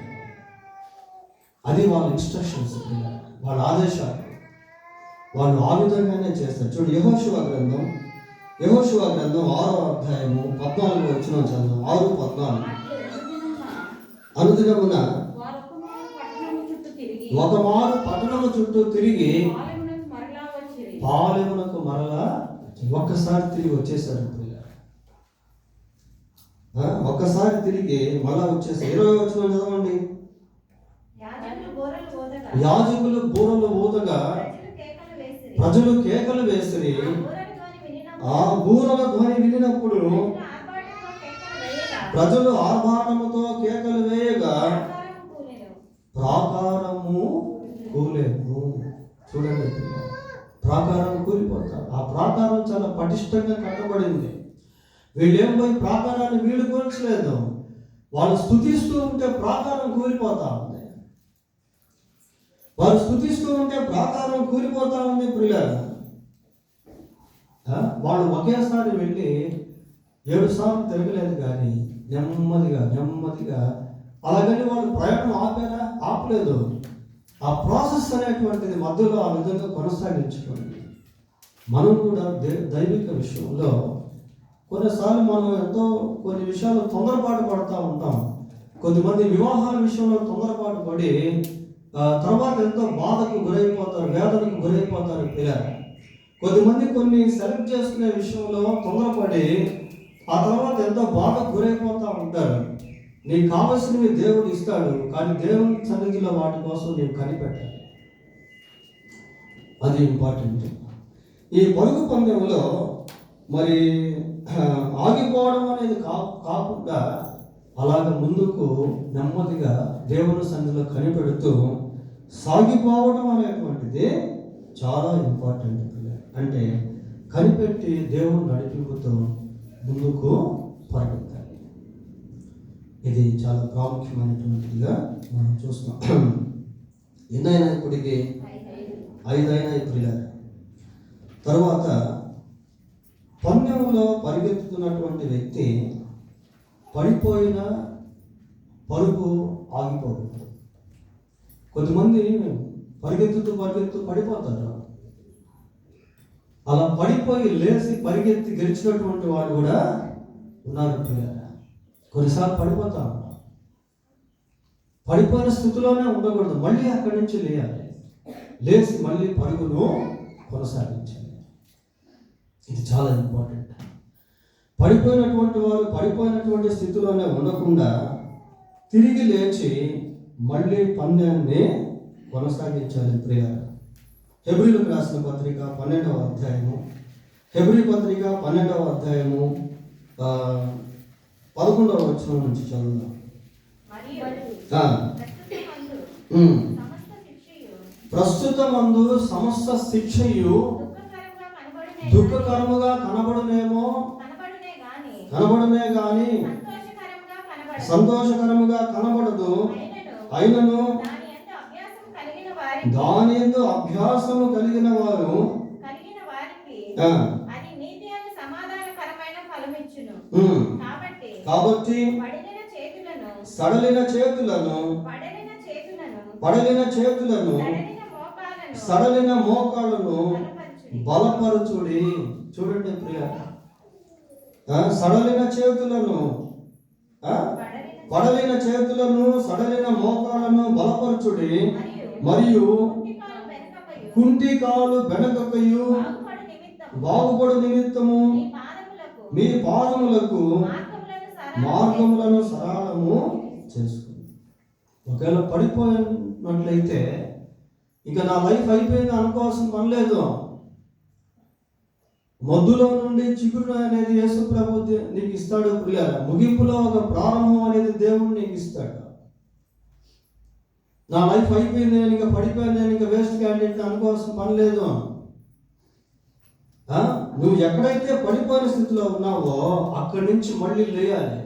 అది వాళ్ళ ఇన్స్ట్రక్షన్స్, వాళ్ళ ఆదేశాలు. వాళ్ళు ఆ విధంగానే చేస్తారు. చూడు, యెహోషువ గ్రంథం 6వ అధ్యాయము 14వ వచనం చదువు. 6:14. అనుదినమున ఒక మారు పట్టణము చుట్టూ తిరిగి పాలెమునకు మరలా ఒక్కసారి తిరిగి వచ్చేసారు. ఒక్కసారి తిరిగి మళ్ళా వచ్చేసారు. 20వ వచనం చదవండి. యాజకులు బూరలు ఊదగా ప్రజలు కేకలు వేసిరి. ఆ బూరల ధ్వని వినినప్పుడు ప్రజలు ఆర్భాటముతో కేకలు వేయగా ప్రాకారము కూలేను. చూడండి, ప్రాకారం కూలిపోతారు. ఆ ప్రాకారం చాలా పటిష్టంగా కట్టబడింది. వీళ్ళేం పోయి ప్రాకారాన్ని వీడు కూల్చలేదు. వాళ్ళు స్తుతిస్తూ ఉంటే ప్రాకారం కూలిపోతా ఉంది. ప్రాకారం కూలిపోతా ఉంది ప్రియులారా. వాళ్ళు ఒకేసారి వెళ్ళి 7 సార్లు తిరగలేదు, కానీ నెమ్మదిగా అలాగని వాళ్ళు ప్రయాణం ఆపారా? ఆపలేదు. ఆ ప్రాసెస్ అనేటువంటిది మధ్యలో ఆ విధంగా కొనసాగించుకోండి. మనం కూడా దైవిక విషయంలో కొన్నిసార్లు మనం కొన్ని విషయాలు తొందరపాటు పడుతూ ఉంటాం. కొద్దిమంది వివాహాల విషయంలో తొందరపాటు పడి తర్వాత ఎంతో బాధకు గురైపోతారు, వేదనకు గురైపోతారు పిల్లలు. కొద్దిమంది కొన్ని సెలెక్ట్ చేసుకునే విషయంలో తొందరపడి ఆ తర్వాత ఎంతో బాధకు గురైపోతూ ఉంటారు. నీకు కావలసినవి దేవుడు ఇస్తాడు, కానీ దేవుని సన్నిధిలో వాటి కోసం నీవు కనిపెట్టాలి. అది ఇంపార్టెంట్. ఈ పరుగు పందెంలో మరి ఆగిపోవడం అనేది కాకుండా అలాగ ముందుకు నెమ్మదిగా దేవుని సన్నిధిలో కనిపెడుతూ సాగిపోవడం అనేటువంటిది చాలా ఇంపార్టెంట్. అంటే కనిపెట్టి దేవుని నడిపిపుతూ ముందుకు పరిగెత్తాలి. ఇది చాలా ప్రాముఖ్యమైనటువంటిదిగా మనం చూస్తాం. ఎన్నైనా ఇప్పటికి 5 అయినాయి పిల్లలు. తర్వాత పందెంలో పరిగెత్తుతున్నటువంటి వ్యక్తి పడిపోయిన పరుగు ఆగిపోతుంది. కొంతమంది పరిగెత్తుతూ పడిపోతారు. అలా పడిపోయి లేచి పరిగెత్తి గెలిచినటువంటి వాళ్ళు కూడా ఉన్నారు పిల్లలు. కొన్నిసార్లు పడిపోతా ఉంటాం. పడిపోయిన స్థితిలోనే ఉండకూడదు, మళ్ళీ అక్కడి నుంచి లేయాలి. లేచి మళ్ళీ పరుగును కొనసాగించాలి. ఇది చాలా ఇంపార్టెంట్. పడిపోయినటువంటి వారు పడిపోయినటువంటి స్థితిలోనే ఉండకుండా తిరిగి లేచి మళ్ళీ పందెంని కొనసాగించాలి ప్రియాలు. హెబ్రీలకు రాసిన పత్రిక 12వ అధ్యాయము, హెబ్రీ పత్రిక 12వ అధ్యాయము 11వ వచనం నుంచి చదువుదాం. ప్రస్తుతమందు సమస్త శిక్షయు దుఃఖకరముగా కనబడునే గాని సంతోషకరముగా కనబడదు. అయినను దాని యందు అభ్యాసము కలిగిన వారు కాబట్టి సడలిన చేతులను సడలిన మోకాళ్ళను బలపరచుడి. చూడండి ప్రియ, సడలిన చేతులను సడలిన మోకాళ్ళను బలపరచుడి, మరియు కుంటి కాలు వెనకకయు బాగుపడు నిమిత్తము మీ పాదములకు మార్గములను సరళము చేసుకుని. ఒకవేళ పడిపోయినట్లయితే ఇక నా లైఫ్ అయిపోయింది అనుకోవాల్సిన పని లేదు. మొద్దులో నుండి చిగురు అనేది యేసు ప్రభు నీకు ఇస్తాడు ప్రియారా. ముగింపులో ఒక ప్రారంభం అనేది దేవుడు నీకు ఇస్తాడు. నా లైఫ్ అయిపోయింది, నేను ఇంకా పడిపోయాను, నేను ఇంకా వేస్ట్ క్యాండిడేట్ అనుకోవాల్సిన పని లేదు. నువ్వు ఎక్కడైతే పడిపోయిన స్థితిలో ఉన్నావో అక్కడి నుంచి మళ్ళీ లేయాలి.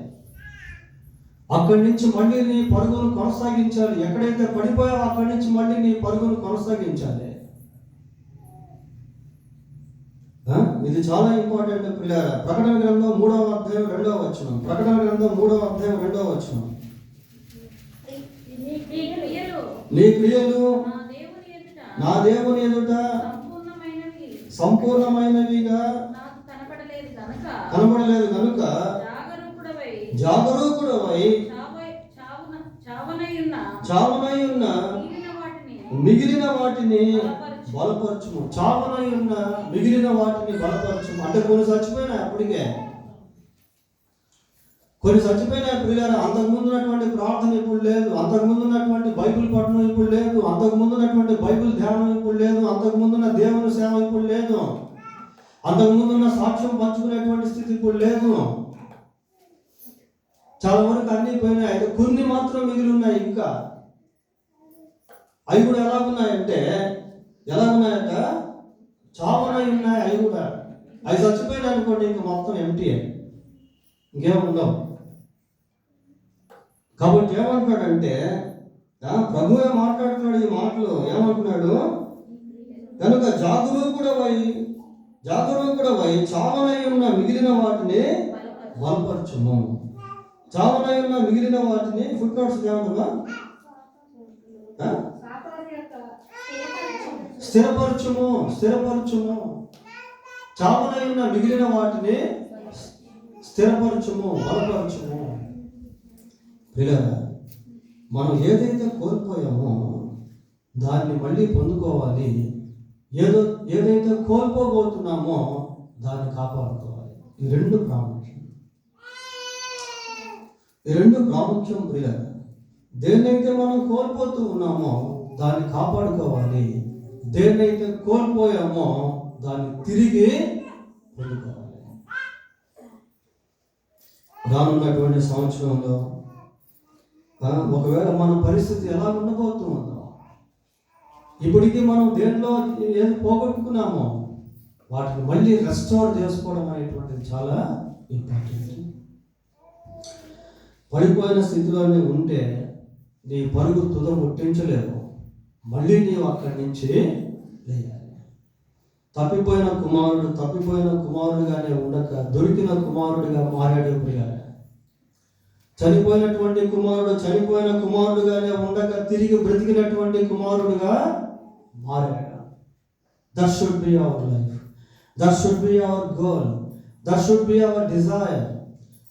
అక్కడి నుంచి మళ్ళీ నీ పరుగును కొనసాగించాలి. ఎక్కడైతే పడిపోయావో అక్కడి నుంచి మళ్ళీ నీ పరుగును కొనసాగించాలి. ఇది చాలా ఇంపార్టెంట్ పిల్లల. ప్రకటన గ్రంథం 3వ అధ్యాయం 2వ వచనం. ప్రకటన గ్రంథం 3వ అధ్యాయం 2వ వచనం. నీ క్రియలు నా దేవుని ఎదుట సంపూర్ణమైనవిగా కనబడలేదు కనుక జాగరూకుడవై చావనై ఉన్న మిగిలిన వాటిని బలపరచుము. చావనై ఉన్న మిగిలిన వాటిని బలపరచుము అంటే కొన్ని చచ్చిపోయినాయి, అప్పటికే కొన్ని చచ్చిపోయినాయి ప్రియులారా. అంతకుముందు ఉన్నటువంటి ప్రార్థన ఇప్పుడు లేదు, అంతకుముందు ఉన్నటువంటి బైబిల్ పఠనం ఇప్పుడు లేదు, అంతకుముందు ఉన్నటువంటి బైబిల్ ధ్యానం ఇప్పుడు లేదు, అంతకుముందున్న దేవుని సేవ ఇప్పుడు లేదు, అంతకుముందున్న సాక్ష్యం పంచుకునేటువంటి స్థితి ఇప్పుడు లేదు. చాలా వరకు అన్నీ పోయినాయి. అయితే కొన్ని మాత్రం మిగిలి ఉన్నాయి. ఇంకా అవి కూడా ఎలాగున్నాయంట చావనై ఉన్నాయి. అవి కూడా అవి చచ్చిపోయినాయి అనుకోండి, ఇంక మొత్తం ఎంటీ, ఇంకేముండవు. కాబట్టి ఏమంటున్నాడంటే ప్రభువే మాట్లాడుతున్నాడు ఈ మాటలు. ఏమంటున్నాడు? కనుక జాగరూకుడవై చావనై ఉన్న మిగిలిన వాటిని బలపరచుము. చావనై ఉన్న మిగిలిన వాటిని ఫుట్ నోట్స్ ఏమన్నా స్థిరపరచుము, స్థిరపరచుము. చావనై ఉన్న మిగిలిన వాటిని స్థిరపరచుము, బలపరచుము. పిల్లరా, మనం ఏదైతే కోల్పోయామో దాన్ని మళ్ళీ పొందుకోవాలి. ఏదైతే కోల్పోబోతున్నామో దాన్ని కాపాడుకోవాలి. ఈ రెండు ప్రాముఖ్యం ప్రియులారా. దేన్నైతే మనం కోల్పోతూ ఉన్నామో దాన్ని కాపాడుకోవాలి. దేన్నైతే కోల్పోయామో దాన్ని తిరిగి పొందుకోవాలి. రానున్నటువంటి సంవత్సరంలో ఒకవేళ మన పరిస్థితి ఎలా ఉండబోతుందో, ఇప్పటికీ మనం దేంట్లో ఏది పోగొట్టుకున్నామో వాటిని మళ్ళీ రెస్టోర్ చేసుకోవడం అనేటువంటిది చాలా ఇంపార్టెంట్. పడిపోయిన స్థితిలోనే ఉంటే నీ పరుగు తుద ముట్టించలేవు. మళ్ళీ నీవు అక్కడి నుంచి లేయాలి. తప్పిపోయిన కుమారుడుగానే ఉండక దొరికిన కుమారుడిగా మారాడు ప్రియులారా. చనిపోయిన కుమారుడుగానే ఉండక తిరిగి బ్రతికినటువంటి కుమారుడుగా మారాడు. That should be our life. That should be our goal. That should be our Dzire.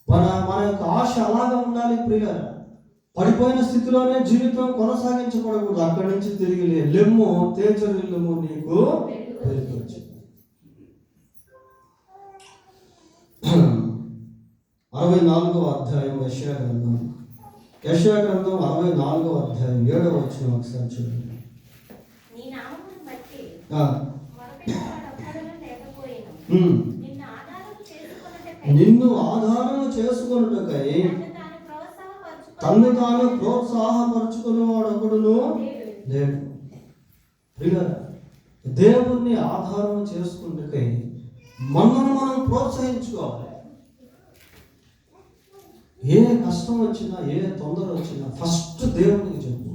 మన యొక్క ఆశ అలాగా ఉండాలి ప్రియులారా. పడిపోయిన స్థితిలోనే జీవితం కొనసాగించకూడదు. అక్కడి నుంచి తిరిగి లెమ్ము, తేజరిల్లుము, నీకు వెలుగొచ్చు. 64వ అధ్యాయం యెషయా గ్రంథం 64వ అధ్యాయం 7వ వచనం ఒకసారి చూడండి. నిన్ను ఆధారము చేసుకొనుటకై తన్ను తాను ప్రోత్సాహపరుచుకునేవాడు ఒకడును లేడు. దేవుణ్ణి ఆధారం చేసుకుంటకై మనల్ని మనం ప్రోత్సహించుకోవాలి. ఏ కష్టం వచ్చినా, ఏ తొందర వచ్చినా ఫస్ట్ దేవునికి చెప్పు.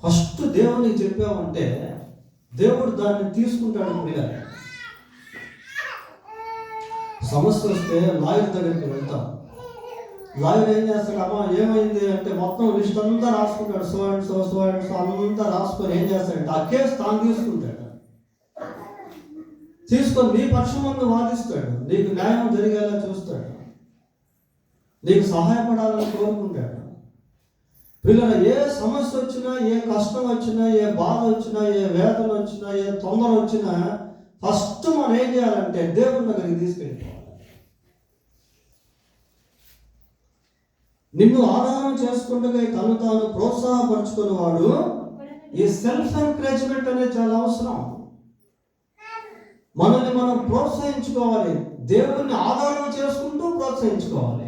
ఫస్ట్ దేవునికి చెప్పామంటే దేవుడు దాన్ని తీసుకుంటాడు. పిల్లలు సమస్య వస్తే లాయర్ దగ్గరికి వెళ్తాం. లాయర్ ఏం చేస్తాడు? అమ్మా ఏమైంది అంటే మొత్తం లిస్ట్ అంతా రాసుకుంటాడు. సో అండ్ సో అంతా రాసుకొని ఏం చేస్తాడంటే ఆ కేసు తాను తీసుకుంటాడు. తీసుకొని నీ పక్షం ముందు వాదిస్తాడు. నీకు న్యాయం జరిగేలా చూస్తాడు. నీకు సహాయపడాలని కోరుకుంటాడు. పిల్లలు ఏ సమస్య వచ్చినా, ఏ కష్టం వచ్చినా, ఏ బాధ వచ్చినా, ఏ వేదన వచ్చినా, ఏ తొందర వచ్చినా ఫస్ట్ మనం ఏం చేయాలంటే దేవుని దగ్గరికి తీసుకెళ్ళిపోవాలి. నిన్ను ఆధారం చేసుకుంటే తను తాను ప్రోత్సాహపరుచుకునేవాడు. ఈ సెల్ఫ్ ఎంకరేజ్మెంట్ అనేది చాలా అవసరం. మనల్ని మనం ప్రోత్సహించుకోవాలి. దేవుణ్ణి ఆధారం చేసుకుంటూ ప్రోత్సహించుకోవాలి.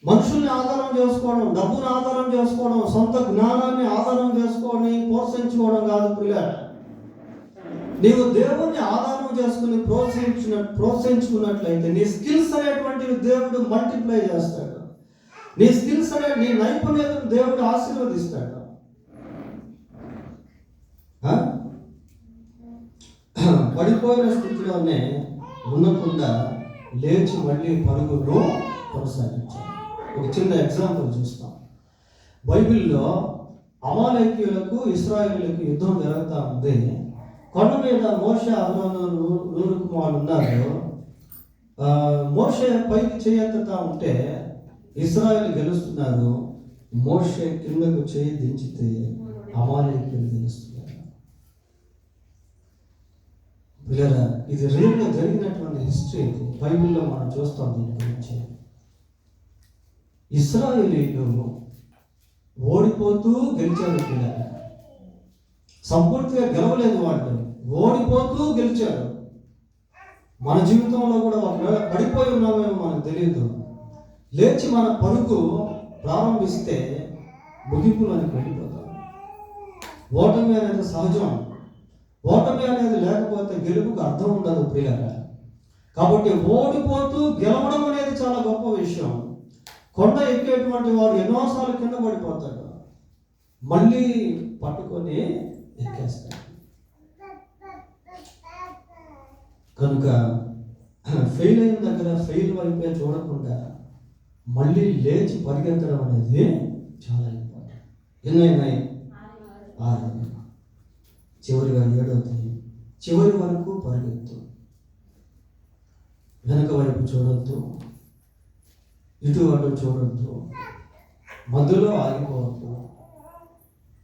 మనుషుల్ని ఆధారం చేసుకోవడం, డబ్బుని ఆధారం చేసుకోవడం, సొంత జ్ఞానాన్ని ఆధారం చేసుకొని ప్రోత్సహించుకోవడం కాదు పిల్లలు. నీవు దేవుణ్ణి ఆధారం చేసుకుని ప్రోత్సహించుకున్నట్లయితే నీ స్కిల్స్ అనేటువంటివి దేవుడు మల్టిప్లై చేస్తాడు. నీ స్కిల్స్ నీ నైపుణ్యతను దేవుడు ఆశీర్వదిస్తాడు. పడిపోయిన స్థితిలోనే ఉండకుండా లేచి మళ్ళీ పరుగును కొనసాగించాలి. ఒక చిన్న ఎగ్జాంపుల్ చూస్తాం. బైబిల్లో అమాలేకీయులకు ఇశ్రాయేలీయులకు యుద్ధం జరుగుతూ ఉంది. కొండ మీద మోషే, అహరోను, నూరు కుమారులు ఉన్నారు. మోషే పైకి చేయెత్తుతా ఉంటే ఇశ్రాయేలు గెలుస్తున్నారు. మోషే కిందకు చేయి దించితే అమాలేకీయులు గెలుస్తున్నారు. పిల్లరా, ఇది రియల్గా జరిగినటువంటి హిస్టరీ. బైబిల్లో మనం చూస్తాం దీని గురించి. ఇశ్రాయేలీయులు ఓడిపోతూ గెలిచారు. పిల్లరా, సంపూర్తిగా గెలవలేదు. వాళ్ళు ఓడిపోతూ గెలిచారు. మన జీవితంలో కూడా ఒకవేళ పడిపోయి ఉన్నామేమో మనకు తెలియదు. లేచి మన పరుగు ప్రారంభిస్తే ముగింపులోనికి వెళ్ళిపోతాం. ఓటమి అనేది సహజం. ఓటమి అనేది లేకపోతే గెలుపుకు అర్థం ఉండదు ప్రియులారా. కాబట్టి ఓడిపోతూ గెలవడం అనేది చాలా గొప్ప విషయం. కొండ ఎక్కేటువంటి వాడు ఎన్నోసార్లు కింద పడిపోతాడు, మళ్ళీ పట్టుకొని ఎక్కేస్తాడు. కనుక ఫెయిల్ అయిన దగ్గర ఫెయిల్ వైపే చూడకుండా మళ్ళీ లేచి పరిగెత్తడం అనేది చాలా ఇంపార్టెంట్. ఎన్నైనాయి? 6. చివరిగా 7వ చివరి వరకు పరిగెత్తు. వెనక వైపు చూడొద్దు, ఇటు అటు చూడొద్దు, మధ్యలో ఆగిపోవద్దు.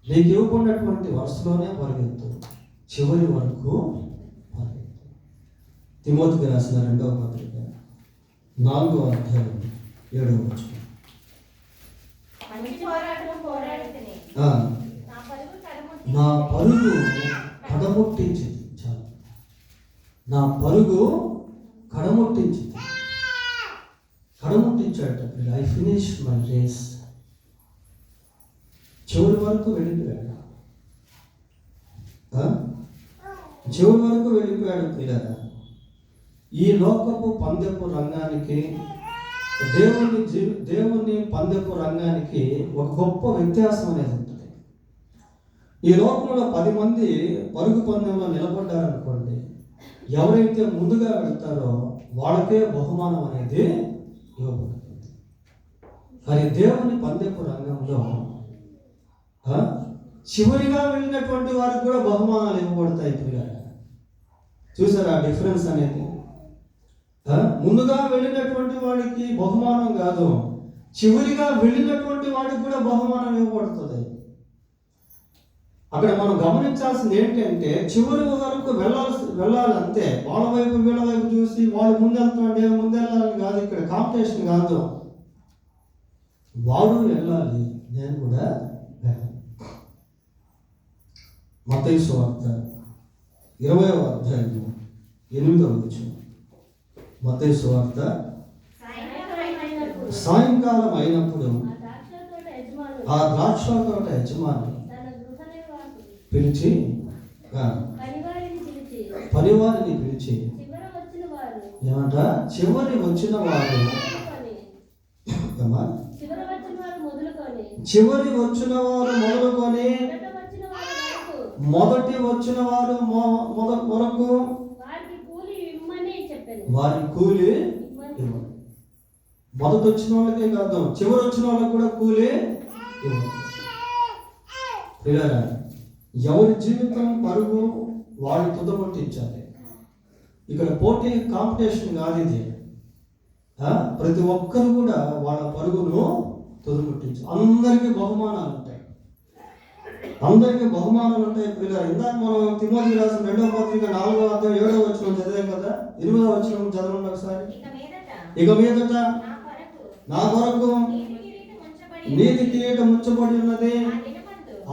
నీకు ఇవ్వకున్నటువంటి వరుసలోనే పరిగెత్తు, చివరి వరకు పరిగెత్తు. తిమోతికి రాసిన 2వ పత్రిక 4వ అధ్యాయం 7వ వచనం. నా పరుగు కడముట్టించింది. చాలు, నా పరుగు కడముట్టించింది. కడముట్టించాడట. I finish my race. చివరి వరకు వెళ్ళిపోయాడు. చివరి వరకు వెళ్ళిపోయాడు పిల్లరా. ఈ లోకపు పందెపు రంగానికి, దేవుని పందెపు రంగానికి ఒక గొప్ప వ్యత్యాసం అనేది ఉంటుంది. ఈ లోకంలో 10 మంది పరుగు పందెంలో నిలబడ్డారనుకోండి, ఎవరైతే ముందుగా వెళ్తారో వాళ్ళకే బహుమానం అనేది ఇవ్వబడుతుంది. కానీ దేవుని పందెపు రంగంలో చివరిగా వెళ్ళినటువంటి వారికి కూడా బహుమానాలు ఇవ్వబడతాయి. చూసారా డిఫరెన్స్ అనేది? ముందుగా వెళ్ళినటువంటి వాడికి బహుమానం కాదు, చివరిగా వెళ్ళినటువంటి వాడికి కూడా బహుమానం ఇవ్వబడుతుంది. అక్కడ మనం గమనించాల్సింది ఏంటంటే, చివరి వరకు వెళ్ళాలంతే. వాళ్ళ వైపు వీళ్ళ వైపు చూసి వాళ్ళు ముందెళ్తున్నాడు ముందెళ్ళాలని కాదు. ఇక్కడ కాంపిటీషన్ కాదు. వాడు వెళ్ళాలి, నేను కూడా వెళ్ళాలి. మత్తయి సువార్త 20వ అధ్యాయం 8వ వచనం. మత్తయి సువార్త సాయంకాలం అయినప్పుడు ఆ ద్రాక్ష తోట యజమాని పిలిచి పనివారిని పిలిచి ఏమంట, చివరి వచ్చిన వారు మొదలుకొని మొదటి వచ్చిన వారు వరకు వారి కూలి ఇవ్వండి. మొదటి వచ్చిన వాళ్ళకే కాదు, చివరి వచ్చిన వాళ్ళకి కూడా కూలి ఇవ్వండి. ఎవరి జీవితం పరుగు వాళ్ళు తుదముట్టించాలి. ఇక్కడ పోటీ కాంపిటీషన్ కాదు ఇది. ప్రతి ఒక్కరు కూడా వాళ్ళ పరుగును తుదముట్టించాలి. అందరికీ బహుమానాలు ఉంటాయి. పిల్లలు ఇందాక మనం తిమోతికి రాసిన 2వ పత్రిక 4వ అధ్యాయం 7వ వచనం చదివాం కదా. 8వ వచనం చదవండి ఒకసారి. ఇక మీదట నా కొరకు నీతి కిరీటం ఉంచబడి ఉన్నది.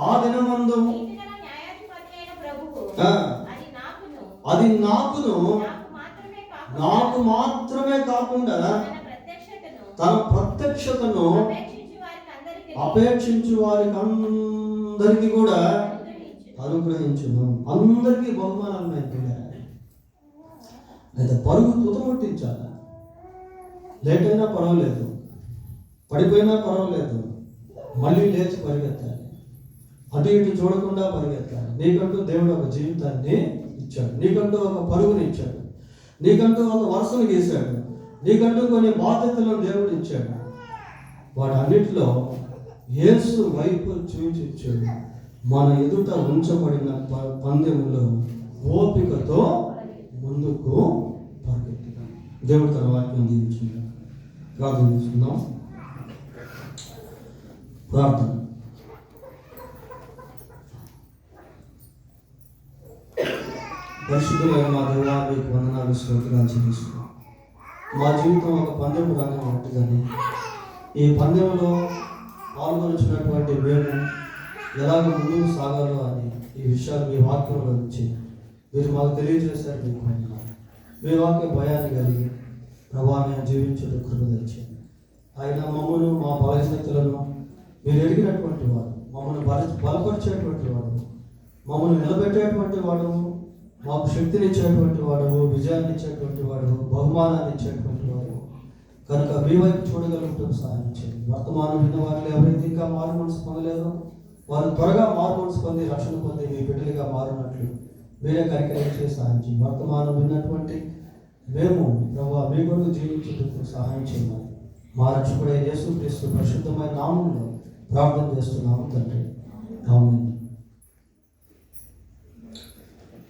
ఆ దినమందు అది నాకు మాత్రమే కాకుండా తన ప్రత్యక్షతను అపేక్షించు వారికి అందరికీ కూడా అనుగ్రహించును. అందరికీ బహుమానాలు ఉన్నాయి. అయితే పరుగు తుదముట్టించాలి. లేట్ అయినా పర్వాలేదు, పడిపోయినా పర్వాలేదు, మళ్ళీ లేచి పరిగెత్తాలి. అటు ఇటు చూడకుండా పరిగెత్తాలి. నీకంటూ దేవుడు ఒక జీవితాన్ని ఇచ్చాడు, నీకంటూ ఒక పరుగుని ఇచ్చాడు, నీకంటూ ఒక వరుసను గీశాడు, నీకంటూ కొన్ని బాధ్యతలను దేవుడు ఇచ్చాడు. వాటన్నిటిలో యేసు వైపు చూపించాడు. మన ఎదుట ఉంచబడిన పందెములో ఓపికతో ముందుకు పరిగెత్తుదాం. దేవుడు తన వాక్యం దీవించుకుందాం. ప్రార్థన చేసుకుందాం. ప్రార్థన. పరిశుద్ధులైన మా దేవా, మీకు వందనాలు, స్తోత్రాలు చెల్లిస్తున్నాం. మా జీవితం ఒక పందెపు రంగం ఉంటుందని, ఈ పందెంలో పాల్గొనిచ్చినటువంటి మేము ఎలాగ ముందుకు సాగాలో అని ఈ విషయాలు మీ వాక్యంలో నుంచి మీరు మాకు తెలియజేశారు. మీకు వందనాలు. మీ వాక్య భయాన్ని కలిగి ప్రభావం జీవించడం కృప తెచ్చింది. ఆయన మమ్మల్ని, మా బలహీనతలను మీరు ఎరిగినటువంటి వాడు, మమ్మల్ని బలపరిచేటువంటి వాడు, మమ్మల్ని నిలబెట్టేటువంటి వాడు, మాకు శక్తిని ఇచ్చేటువంటి వాడు, విజయాన్ని ఇచ్చేటువంటి వాడు, బహుమానాన్ని ఇచ్చేటువంటి వాడు కనుక మీ వైపు చూడగలుగుతాం. సహాయం చేయండి. వర్తమానం విన్న వారిలో ఎవరైతే ఇంకా మారు మనసు పొందలేదో వారు త్వరగా మారు మనసు పొంది రక్షణ పొంది మీ బిడ్డలుగా మారినట్లు మీరే కనికరించి సహాయం చేయండి. వర్తమానం విన్నటువంటి మేము ప్రభు మీ కొరకు జీవించేందుకు సహాయం చేయమని మా రక్షకుడైన యేసుక్రీస్తు పరిశుద్ధమైన నామంలో ప్రార్థన చేస్తున్నాము తండ్రి. ఆమేన్.